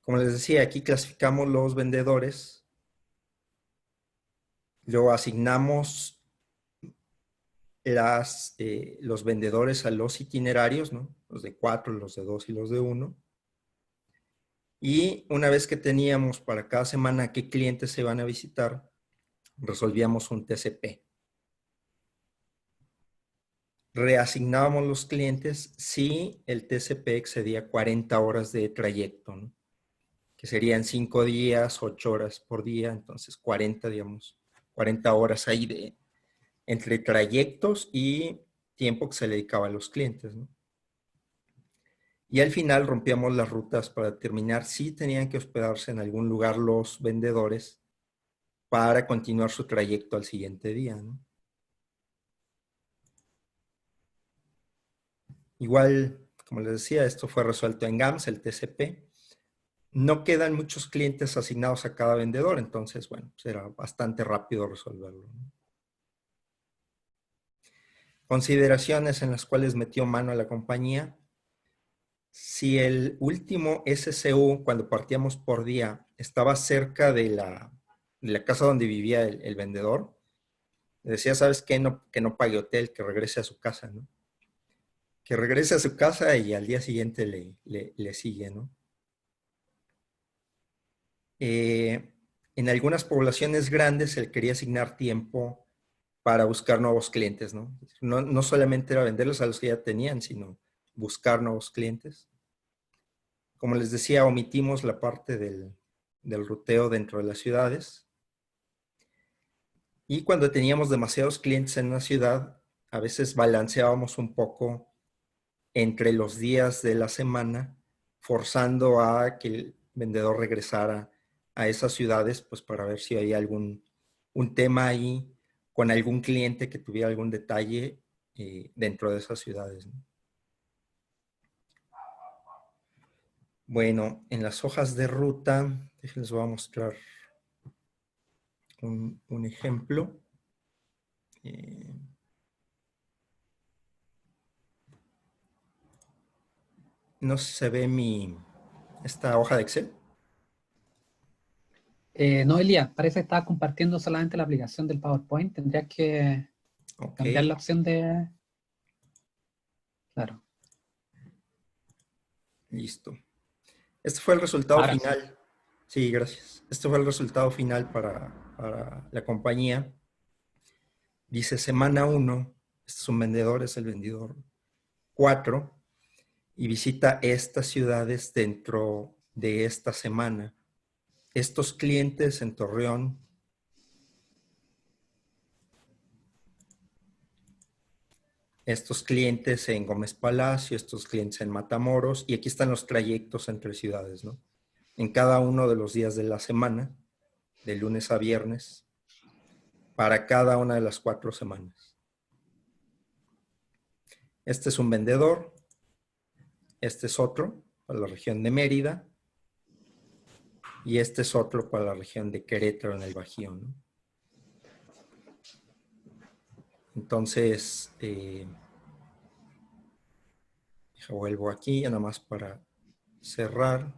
Como les decía, aquí clasificamos los vendedores, luego asignamos los vendedores a los itinerarios, ¿no? Los de 4, los de 2 y los de 1. Y una vez que teníamos para cada semana qué clientes se van a visitar, resolvíamos un TCP. Reasignábamos los clientes si el TCP excedía 40 horas de trayecto, ¿no? Que serían 5 días, 8 horas por día, entonces 40, digamos, 40 horas ahí entre trayectos y tiempo que se le dedicaba a los clientes, ¿no? Y al final rompíamos las rutas para determinar si tenían que hospedarse en algún lugar los vendedores para continuar su trayecto al siguiente día, ¿no? Igual, como les decía, esto fue resuelto en GAMS, el TCP. No quedan muchos clientes asignados a cada vendedor, entonces, bueno, pues era bastante rápido resolverlo, ¿no? Consideraciones en las cuales metió mano a la compañía. Si el último SCU, cuando partíamos por día, estaba cerca de la casa donde vivía el vendedor, le decía, ¿sabes qué? No, que no pague hotel, que regrese a su casa, ¿no? Que regrese a su casa y al día siguiente le sigue, ¿no? En algunas poblaciones grandes se le quería asignar tiempo para buscar nuevos clientes, ¿no? No solamente era venderlos a los que ya tenían, sino buscar nuevos clientes. Como les decía, omitimos la parte del ruteo dentro de las ciudades. Y cuando teníamos demasiados clientes en una ciudad, a veces balanceábamos un poco entre los días de la semana, forzando a que el vendedor regresara a esas ciudades, pues para ver si hay un tema ahí con algún cliente que tuviera algún detalle dentro de esas ciudades, ¿no? Bueno, en las hojas de ruta, les voy a mostrar un ejemplo. No sé si se ve esta hoja de Excel. No, Elías, parece que estaba compartiendo solamente la aplicación del PowerPoint. Tendrías que Ok, cambiar la opción de... Claro, listo. Este fue el resultado ahora sí. final. Sí, gracias. Este fue el resultado final para la compañía. Dice semana 1, este es un vendedor, es el vendedor 4, y visita estas ciudades dentro de esta semana. Estos clientes en Torreón, estos clientes en Gómez Palacio, estos clientes en Matamoros, y aquí están los trayectos entre ciudades, ¿no? En cada uno de los días de la semana, de lunes a viernes, para cada una de las 4 semanas. Este es un vendedor, este es otro, para la región de Mérida, y este es otro para la región de Querétaro en el Bajío, ¿no? Entonces, vuelvo aquí, nada más para cerrar.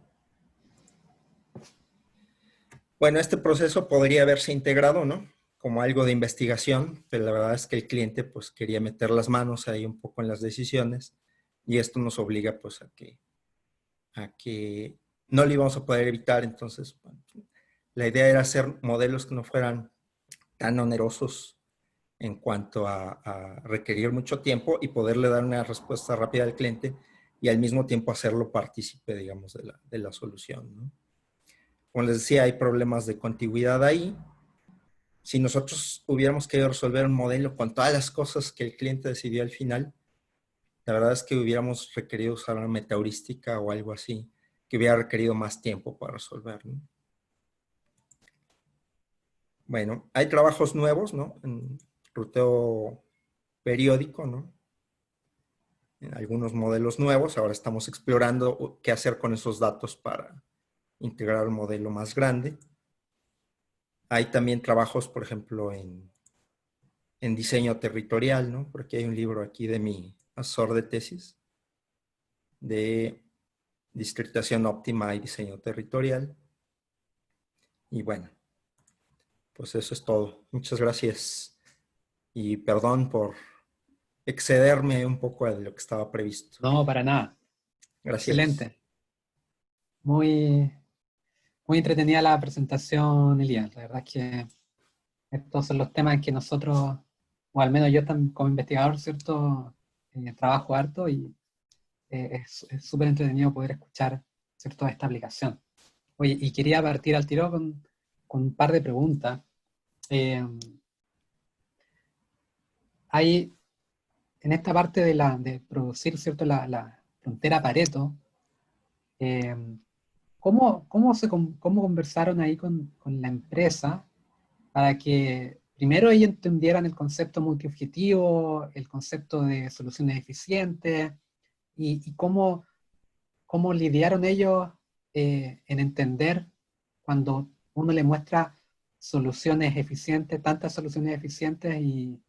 Bueno, este proceso podría haberse integrado, ¿no? Como algo de investigación, pero la verdad es que el cliente pues quería meter las manos ahí un poco en las decisiones y esto nos obliga pues a que no lo íbamos a poder evitar. Entonces, bueno, la idea era hacer modelos que no fueran tan onerosos en cuanto a requerir mucho tiempo y poderle dar una respuesta rápida al cliente y al mismo tiempo hacerlo partícipe, digamos, de la solución, ¿no? Como les decía, hay problemas de contigüidad ahí. Si nosotros hubiéramos querido resolver un modelo con todas las cosas que el cliente decidió al final, la verdad es que hubiéramos requerido usar una metaheurística o algo así, que hubiera requerido más tiempo para resolver, ¿no? Bueno, hay trabajos nuevos, ¿no? En ruteo periódico, ¿no? En algunos modelos nuevos. Ahora estamos explorando qué hacer con esos datos para integrar un modelo más grande. Hay también trabajos, por ejemplo, en diseño territorial, ¿no? Porque hay un libro aquí de mi asesor de tesis de discritación óptima y diseño territorial. Y bueno, pues eso es todo. Muchas gracias. Y perdón por excederme un poco de lo que estaba previsto. No, para nada. Gracias. Excelente. Muy, muy entretenida la presentación, Elías. La verdad es que estos son los temas en que nosotros, o al menos yo como investigador, ¿cierto? Trabajo harto y es súper entretenido poder escuchar, ¿cierto? Esta aplicación. Oye, y quería partir al tiro con un par de preguntas. Eh, hay en esta parte de producir, ¿cierto? La frontera Pareto, eh, ¿cómo conversaron ahí con la empresa para que primero ellos entendieran el concepto multiobjetivo, el concepto de soluciones eficientes y cómo lidiaron ellos en entender cuando uno le muestra soluciones eficientes, tantas soluciones eficientes y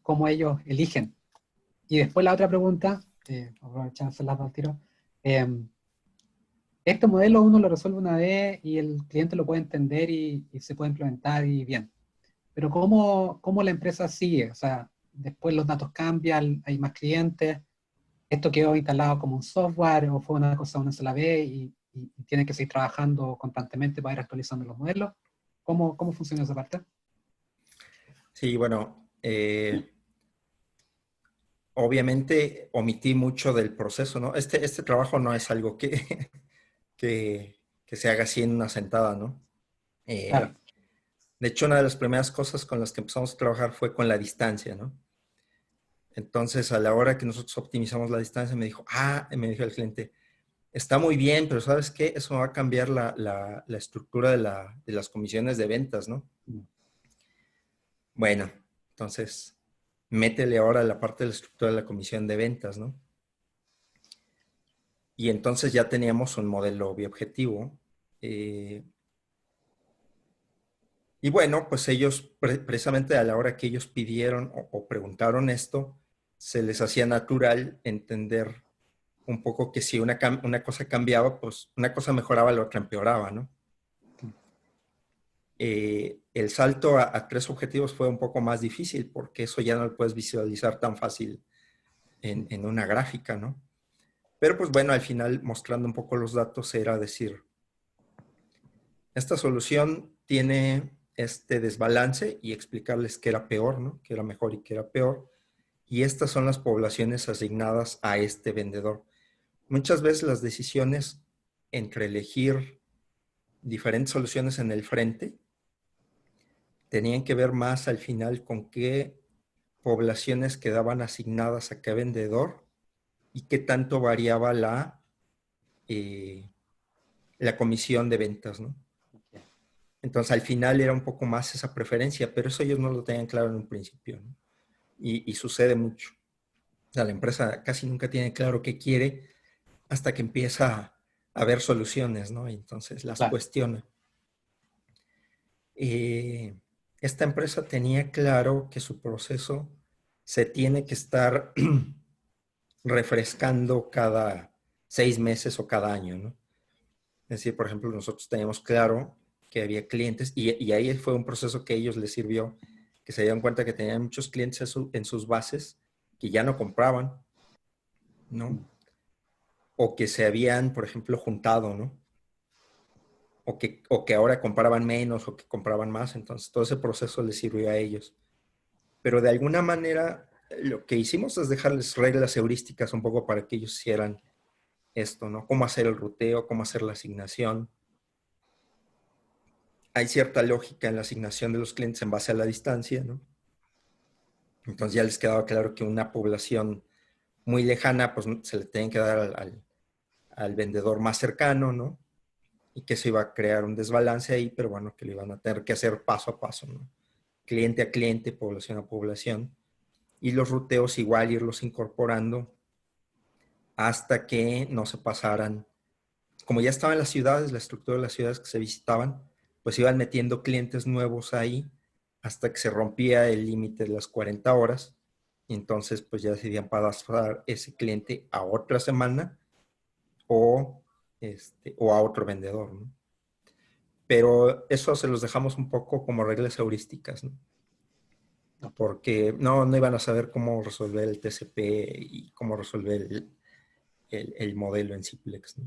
cómo ellos eligen? Y después la otra pregunta, aprovechando de hacerlas dos tiros, este modelo uno lo resuelve una vez y el cliente lo puede entender y se puede implementar y bien. Pero ¿cómo la empresa sigue? O sea, después los datos cambian, hay más clientes, esto quedó instalado como un software o fue una cosa una sola vez y tiene que seguir trabajando constantemente para ir actualizando los modelos. ¿Cómo funciona esa parte? Sí, bueno, obviamente omití mucho del proceso, ¿no? Este trabajo no es algo que, que se haga así en una sentada, ¿no? Claro. De hecho, una de las primeras cosas con las que empezamos a trabajar fue con la distancia, ¿no? Entonces, a la hora que nosotros optimizamos la distancia, me dijo el cliente, está muy bien, pero ¿sabes qué? Eso va a cambiar la estructura de las comisiones de ventas, ¿no? Bueno, entonces, métele ahora la parte de la estructura de la comisión de ventas, ¿no? Y entonces ya teníamos un modelo biobjetivo. Y bueno, pues ellos, precisamente a la hora que ellos pidieron o preguntaron esto, se les hacía natural entender un poco que si una cosa cambiaba, pues una cosa mejoraba, la otra empeoraba, ¿no? El salto a tres objetivos fue un poco más difícil porque eso ya no lo puedes visualizar tan fácil en una gráfica, ¿no? Pero pues bueno, al final mostrando un poco los datos era decir, esta solución tiene este desbalance y explicarles qué era peor, ¿no? Qué era mejor y qué era peor. Y estas son las poblaciones asignadas a este vendedor. Muchas veces las decisiones entre elegir diferentes soluciones en el frente tenían que ver más al final con qué poblaciones quedaban asignadas a qué vendedor y qué tanto variaba la comisión de ventas, ¿no? Entonces, al final era un poco más esa preferencia, pero eso ellos no lo tenían claro en un principio, ¿no? Y sucede mucho. O sea, la empresa casi nunca tiene claro qué quiere hasta que empieza a ver soluciones, ¿no? Y entonces las Claro, cuestiona. Esta empresa tenía claro que su proceso se tiene que estar refrescando cada 6 meses o cada año, ¿no? Es decir, por ejemplo, nosotros teníamos claro que había clientes y ahí fue un proceso que a ellos les sirvió, que se dieron cuenta que tenían muchos clientes en sus bases que ya no compraban, ¿no? O que se habían, por ejemplo, juntado, ¿no? O que ahora compraban menos o que compraban más. Entonces, todo ese proceso les sirvió a ellos. Pero de alguna manera, lo que hicimos es dejarles reglas heurísticas un poco para que ellos hicieran esto, ¿no? Cómo hacer el ruteo, cómo hacer la asignación. Hay cierta lógica en la asignación de los clientes en base a la distancia, ¿no? Entonces ya les quedaba claro que una población muy lejana, pues se le tienen que dar al vendedor más cercano, ¿no? Y que eso iba a crear un desbalance ahí, pero bueno, que lo iban a tener que hacer paso a paso, ¿no? Cliente a cliente, población a población. Y los ruteos igual irlos incorporando hasta que no se pasaran. Como ya estaban las ciudades, la estructura de las ciudades que se visitaban, pues iban metiendo clientes nuevos ahí hasta que se rompía el límite de las 40 horas. Y entonces, pues ya decidían pasar ese cliente a otra semana o, o a otro vendedor, ¿no? Pero eso se los dejamos un poco como reglas heurísticas, ¿no? Porque no iban a saber cómo resolver el TCP y cómo resolver el modelo en Simplex, ¿no?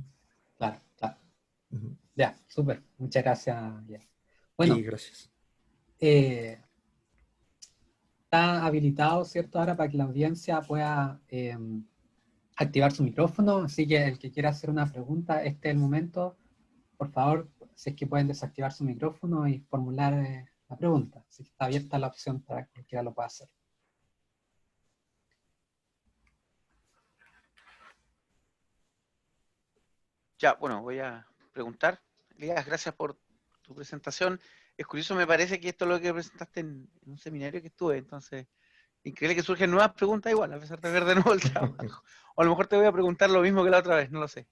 claro, claro. Ujú. Ya, súper. Muchas gracias. Ya. Sí, Bueno, gracias. eh, está habilitado, ¿cierto? Ahora para que la audiencia pueda activar su micrófono, así que el que quiera hacer una pregunta, este es el momento. Por favor, si es que pueden desactivar su micrófono y formular la pregunta. Así que está abierta la opción para que cualquiera lo pueda hacer. Ya, bueno, voy a preguntar. Elías, gracias por tu presentación. Es curioso, me parece que esto es lo que presentaste en un seminario que estuve, entonces, increíble que surgen nuevas preguntas igual, a pesar de ver de nuevo el trabajo. O a lo mejor te voy a preguntar lo mismo que la otra vez, no lo sé.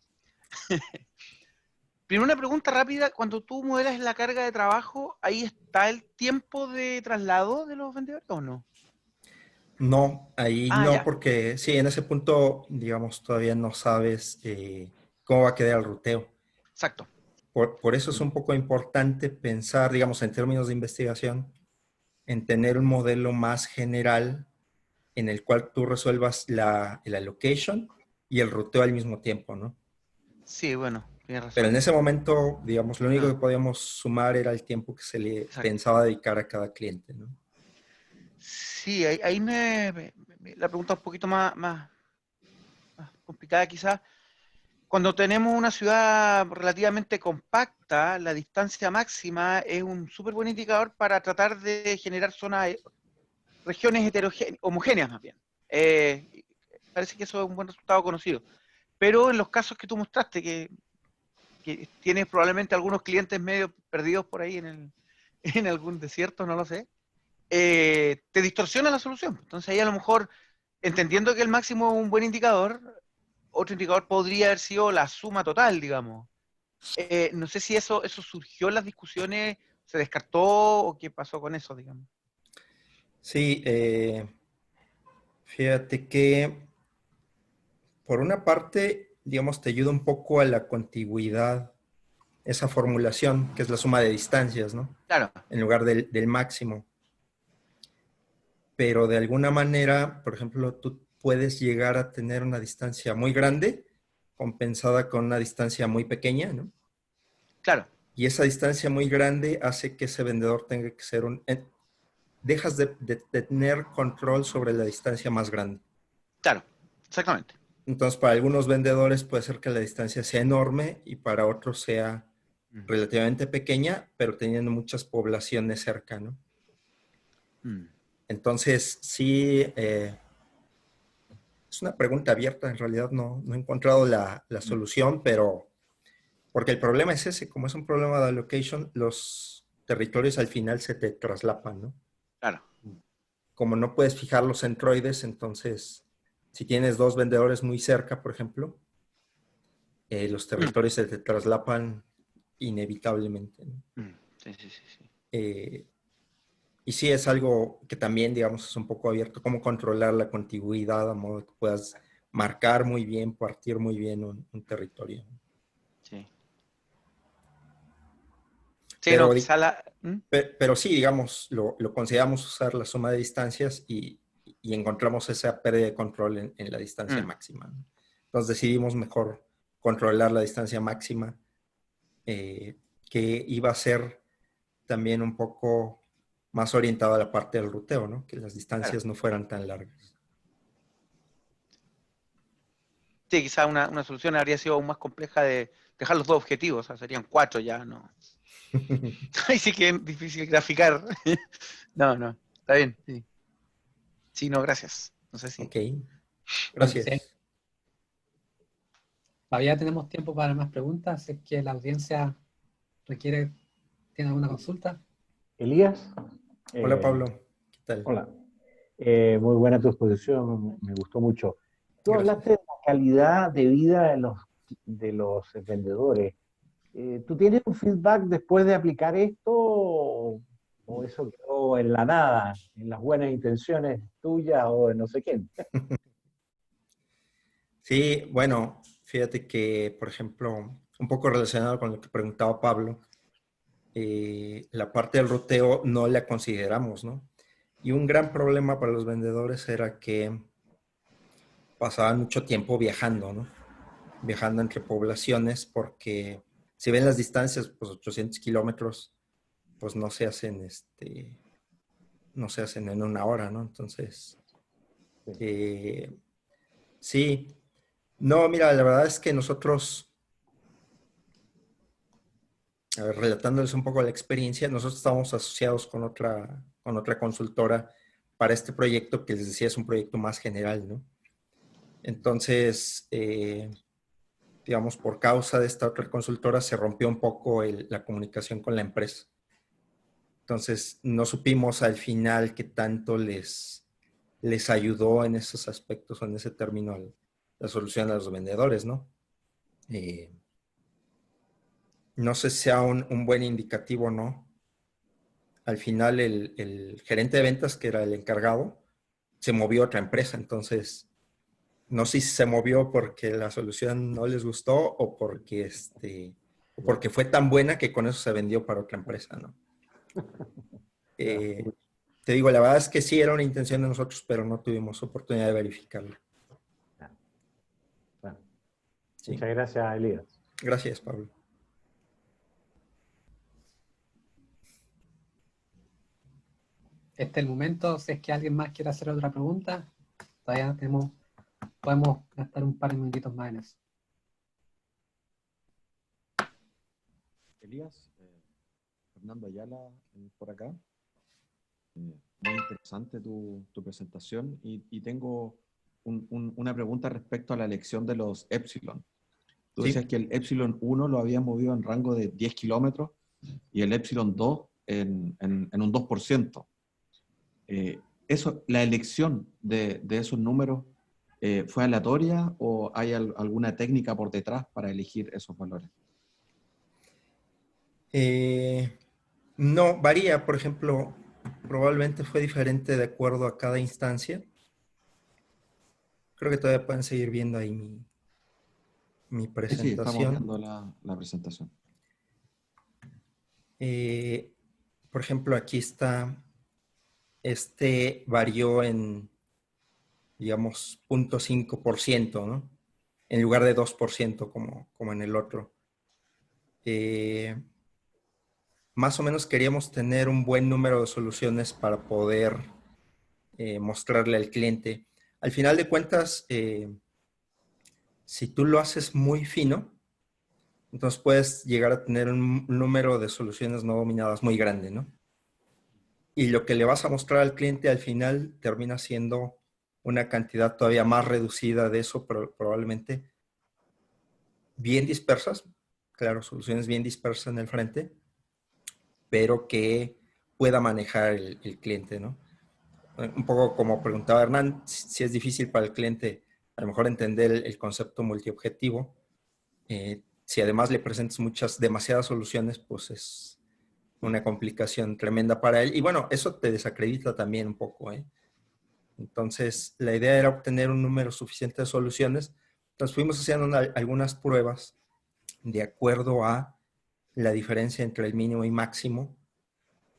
Primero una pregunta rápida, cuando tú modelas la carga de trabajo, ¿ahí está el tiempo de traslado de los vendedores o no? No, ahí Ah, no, ya, porque sí, en ese punto, digamos, todavía no sabes cómo va a quedar el ruteo. exacto. Por eso es un poco importante pensar, digamos, en términos de investigación, en tener un modelo más general en el cual tú resuelvas el allocation y el ruteo al mismo tiempo, ¿no? Sí, bueno, tienes Pero en razón. ese momento, digamos, lo único Ah, que podíamos sumar era el tiempo que se le exacto. pensaba dedicar a cada cliente, ¿no? Sí, ahí la pregunta un poquito más complicada quizás. Cuando tenemos una ciudad relativamente compacta, la distancia máxima es un súper buen indicador para tratar de generar zonas, regiones homogéneas más bien. Parece que eso es un buen resultado conocido. Pero en los casos que tú mostraste, que tienes probablemente algunos clientes medio perdidos por ahí en algún desierto, no lo sé, te distorsiona la solución. Entonces ahí a lo mejor, entendiendo que el máximo es un buen indicador, otro indicador podría haber sido la suma total, digamos. No sé si eso surgió en las discusiones, se descartó o qué pasó con eso, digamos. Sí, fíjate que por una parte, digamos, te ayuda un poco a la contigüidad, esa formulación, que es la suma de distancias, ¿no? Claro, En lugar del máximo. Pero de alguna manera, por ejemplo, tú puedes llegar a tener una distancia muy grande compensada con una distancia muy pequeña, ¿no? claro, Y esa distancia muy grande hace que ese vendedor tenga que ser dejas de tener control sobre la distancia más grande. claro, exactamente. Entonces, para algunos vendedores puede ser que la distancia sea enorme y para otros sea Mm, relativamente pequeña, pero teniendo muchas poblaciones cerca, ¿no? mm, Entonces, sí, es una pregunta abierta. En realidad no he encontrado la mm, solución, pero porque el problema es ese, como es un problema de allocation, los territorios al final se te traslapan, ¿no? claro, Como no puedes fijar los centroides, entonces, si tienes dos vendedores muy cerca, por ejemplo, los territorios se te traslapan inevitablemente, ¿no? Sí, sí, sí, sí. Y sí es algo que también, digamos, es un poco abierto, cómo controlar la contigüidad a modo que puedas marcar muy bien, partir muy bien un territorio. Sí. Sí, no, Pero, quizá pero sí, digamos, lo consideramos usar la suma de distancias y encontramos esa pérdida de control en la distancia máxima, ¿no? Entonces decidimos mejor controlar la distancia máxima, que iba a ser también un poco más orientado a la parte del ruteo, ¿no? Que las claro. distancias no fueran tan largas. Sí, quizá una solución habría sido aún más compleja de dejar los dos objetivos, o sea, serían 4 ya, ¿no? Ahí sí que es difícil graficar. No, no, está bien, sí. Sí, no, gracias. No sé si. Ok, Bueno, sí, gracias. todavía tenemos tiempo para más preguntas. Si es que la audiencia tiene alguna consulta. Elías, Hola eh, Pablo, ¿qué tal? hola. Muy buena tu exposición, me gustó mucho. Tú Gracias. hablaste de la calidad de vida de los vendedores. ¿Tú tienes un feedback después de aplicar esto o eso quedó en la nada, en las buenas intenciones tuyas o de no sé quién? Sí, bueno, fíjate que, por ejemplo, un poco relacionado con lo que preguntaba Pablo, la parte del ruteo no la consideramos, ¿no? Y un gran problema para los vendedores era que pasaban mucho tiempo viajando, ¿no? Viajando entre poblaciones porque si ven las distancias, pues 800 kilómetros, pues no se hacen en una hora, ¿no? Entonces, Sí. sí. No, mira, la verdad es que nosotros, a ver, relatándoles un poco la experiencia, nosotros estamos asociados con otra consultora para este proyecto que les decía es un proyecto más general, ¿no? Entonces, digamos, por causa de esta otra consultora se rompió un poco la comunicación con la empresa. Entonces, no supimos al final qué tanto les ayudó en esos aspectos o en ese término la solución a los vendedores, ¿no? No sé si sea un buen indicativo o no. Al final el gerente de ventas, que era el encargado, se movió a otra empresa. Entonces, no sé si se movió porque la solución no les gustó o porque fue tan buena que con eso se vendió para otra empresa, ¿no? Ya, Te digo, la verdad es que sí era una intención de nosotros, pero no tuvimos oportunidad de verificarlo. ya, bueno. Sí. Muchas gracias, Elías. Gracias, Pablo. Este es el momento. Si es que alguien más quiere hacer otra pregunta, todavía podemos gastar un par de minutitos más en eso. Elías, Fernando Ayala, por acá. Muy interesante tu presentación y tengo una pregunta respecto a la elección de los Epsilon. Tú decías Sí. que el Epsilon 1 lo habías movido en rango de 10 kilómetros y el Epsilon 2 en un 2%. ¿La elección de esos números fue aleatoria o hay alguna técnica por detrás para elegir esos valores? No, varía. Por ejemplo, probablemente fue diferente de acuerdo a cada instancia. Creo que todavía pueden seguir viendo ahí mi Sí, sí, estamos presentación. viendo la presentación. Por ejemplo, aquí está, varió en, digamos, 0.5%, ¿no? En lugar de 2% como en el otro. Más o menos queríamos tener un buen número de soluciones para poder mostrarle al cliente. Al final de cuentas, si tú lo haces muy fino, entonces puedes llegar a tener un número de soluciones no dominadas muy grande, ¿no? Y lo que le vas a mostrar al cliente al final termina siendo una cantidad todavía más reducida de eso, pero probablemente bien dispersas, claro, soluciones bien dispersas en el frente, pero que pueda manejar el cliente, ¿no? Un poco como preguntaba Hernán, si es difícil para el cliente a lo mejor entender el concepto multiobjetivo, Si además le presentas demasiadas soluciones, pues es una complicación tremenda para él. Y bueno, eso te desacredita también un poco, ¿eh? Entonces, la idea era obtener un número suficiente de soluciones. Entonces, fuimos haciendo algunas pruebas de acuerdo a la diferencia entre el mínimo y máximo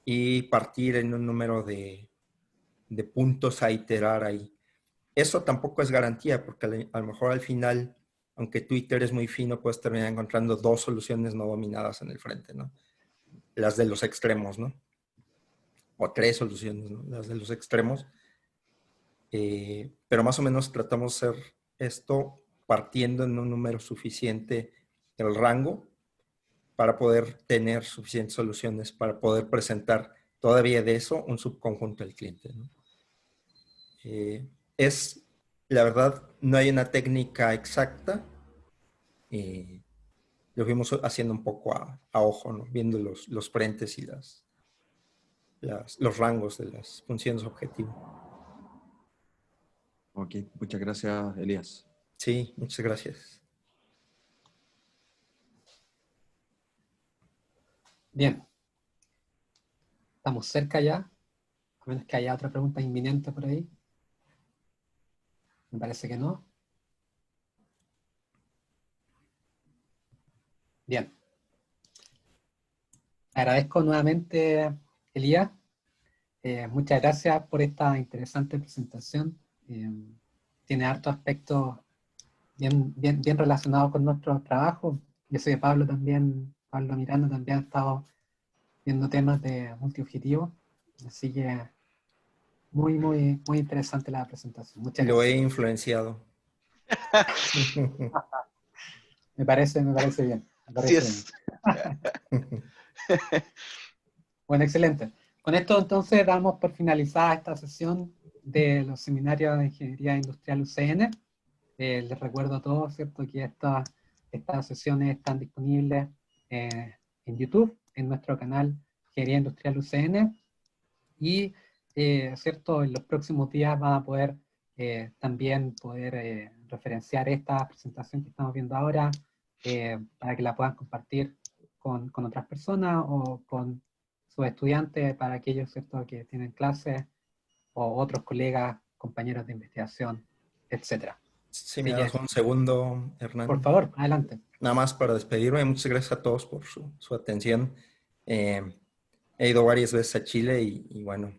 y partir en un número de puntos a iterar ahí. Eso tampoco es garantía, porque a lo mejor al final, aunque Twitter es muy fino, puedes terminar encontrando 2 soluciones no dominadas en el frente, ¿no? Las de los extremos, ¿no? O 3 soluciones, ¿no? Las de los extremos. Pero más o menos tratamos de hacer esto partiendo en un número suficiente el rango para poder tener suficientes soluciones para poder presentar todavía de eso un subconjunto al cliente, ¿no? La verdad, no hay una técnica exacta. Lo fuimos haciendo un poco a ojo, ¿no? Viendo los frentes y los rangos de las funciones objetivo. Ok, muchas gracias, Elías. Sí, muchas gracias. Bien. Estamos cerca ya, a menos que haya otra pregunta inminente por ahí. Me parece que no. Bien. Agradezco nuevamente, Elías. Muchas gracias por esta interesante presentación. Tiene hartos aspectos bien relacionados con nuestro trabajo. Yo soy de Pablo también, Pablo Miranda también ha estado viendo temas de multiobjetivo. Así que muy interesante la presentación. Muchas Lo he gracias. influenciado. Me parece bien. Me Así parece es. bien. Bueno, excelente. Con esto entonces damos por finalizada esta sesión de los seminarios de Ingeniería Industrial UCN. Les recuerdo a todos, ¿cierto?, que estas sesiones están disponibles en YouTube, en nuestro canal Ingeniería Industrial UCN. Y, ¿cierto?, en los próximos días van a poder también referenciar esta presentación que estamos viendo ahora para que la puedan compartir con otras personas o con sus estudiantes, para aquellos, ¿cierto?, que tienen clases o otros colegas, compañeros de investigación, etcétera. Si me das un segundo, Hernán. Por favor, adelante. Nada más para despedirme, muchas gracias a todos por su atención. He ido varias veces a Chile y bueno,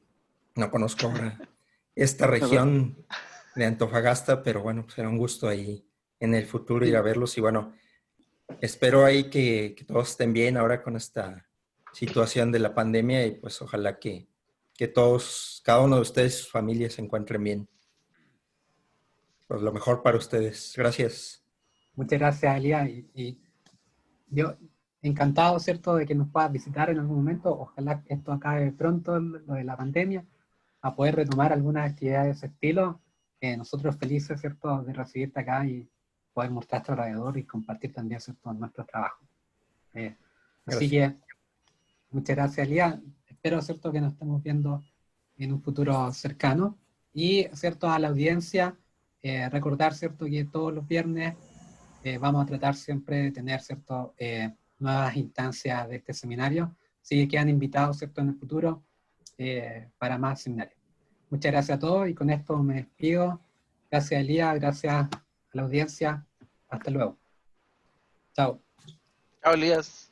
no conozco ahora esta región de Antofagasta, pero bueno, será un gusto ahí en el futuro ir a verlos y bueno, espero ahí que todos estén bien ahora con esta situación de la pandemia y pues ojalá que todos, cada uno de ustedes y sus familias se encuentren bien. Pues lo mejor para ustedes. Gracias. Muchas gracias, Elías. Y yo encantado, ¿cierto?, de que nos puedas visitar en algún momento. Ojalá que esto acabe pronto, lo de la pandemia, a poder retomar algunas actividades de ese estilo. Nosotros felices, ¿cierto?, de recibirte acá y poder mostrarte alrededor y compartir también, ¿cierto?, nuestros trabajos. Así que, muchas gracias, Elías. Espero, ¿cierto?, que nos estemos viendo en un futuro cercano. Y, ¿cierto?, a la audiencia, recordar, ¿cierto?, que todos los viernes vamos a tratar siempre de tener, ¿cierto?, nuevas instancias de este seminario. Así que quedan invitados, ¿cierto?, en el futuro para más seminarios. Muchas gracias a todos y con esto me despido. Gracias, Elías, gracias a la audiencia. Hasta luego. Chao. Chao, Elías.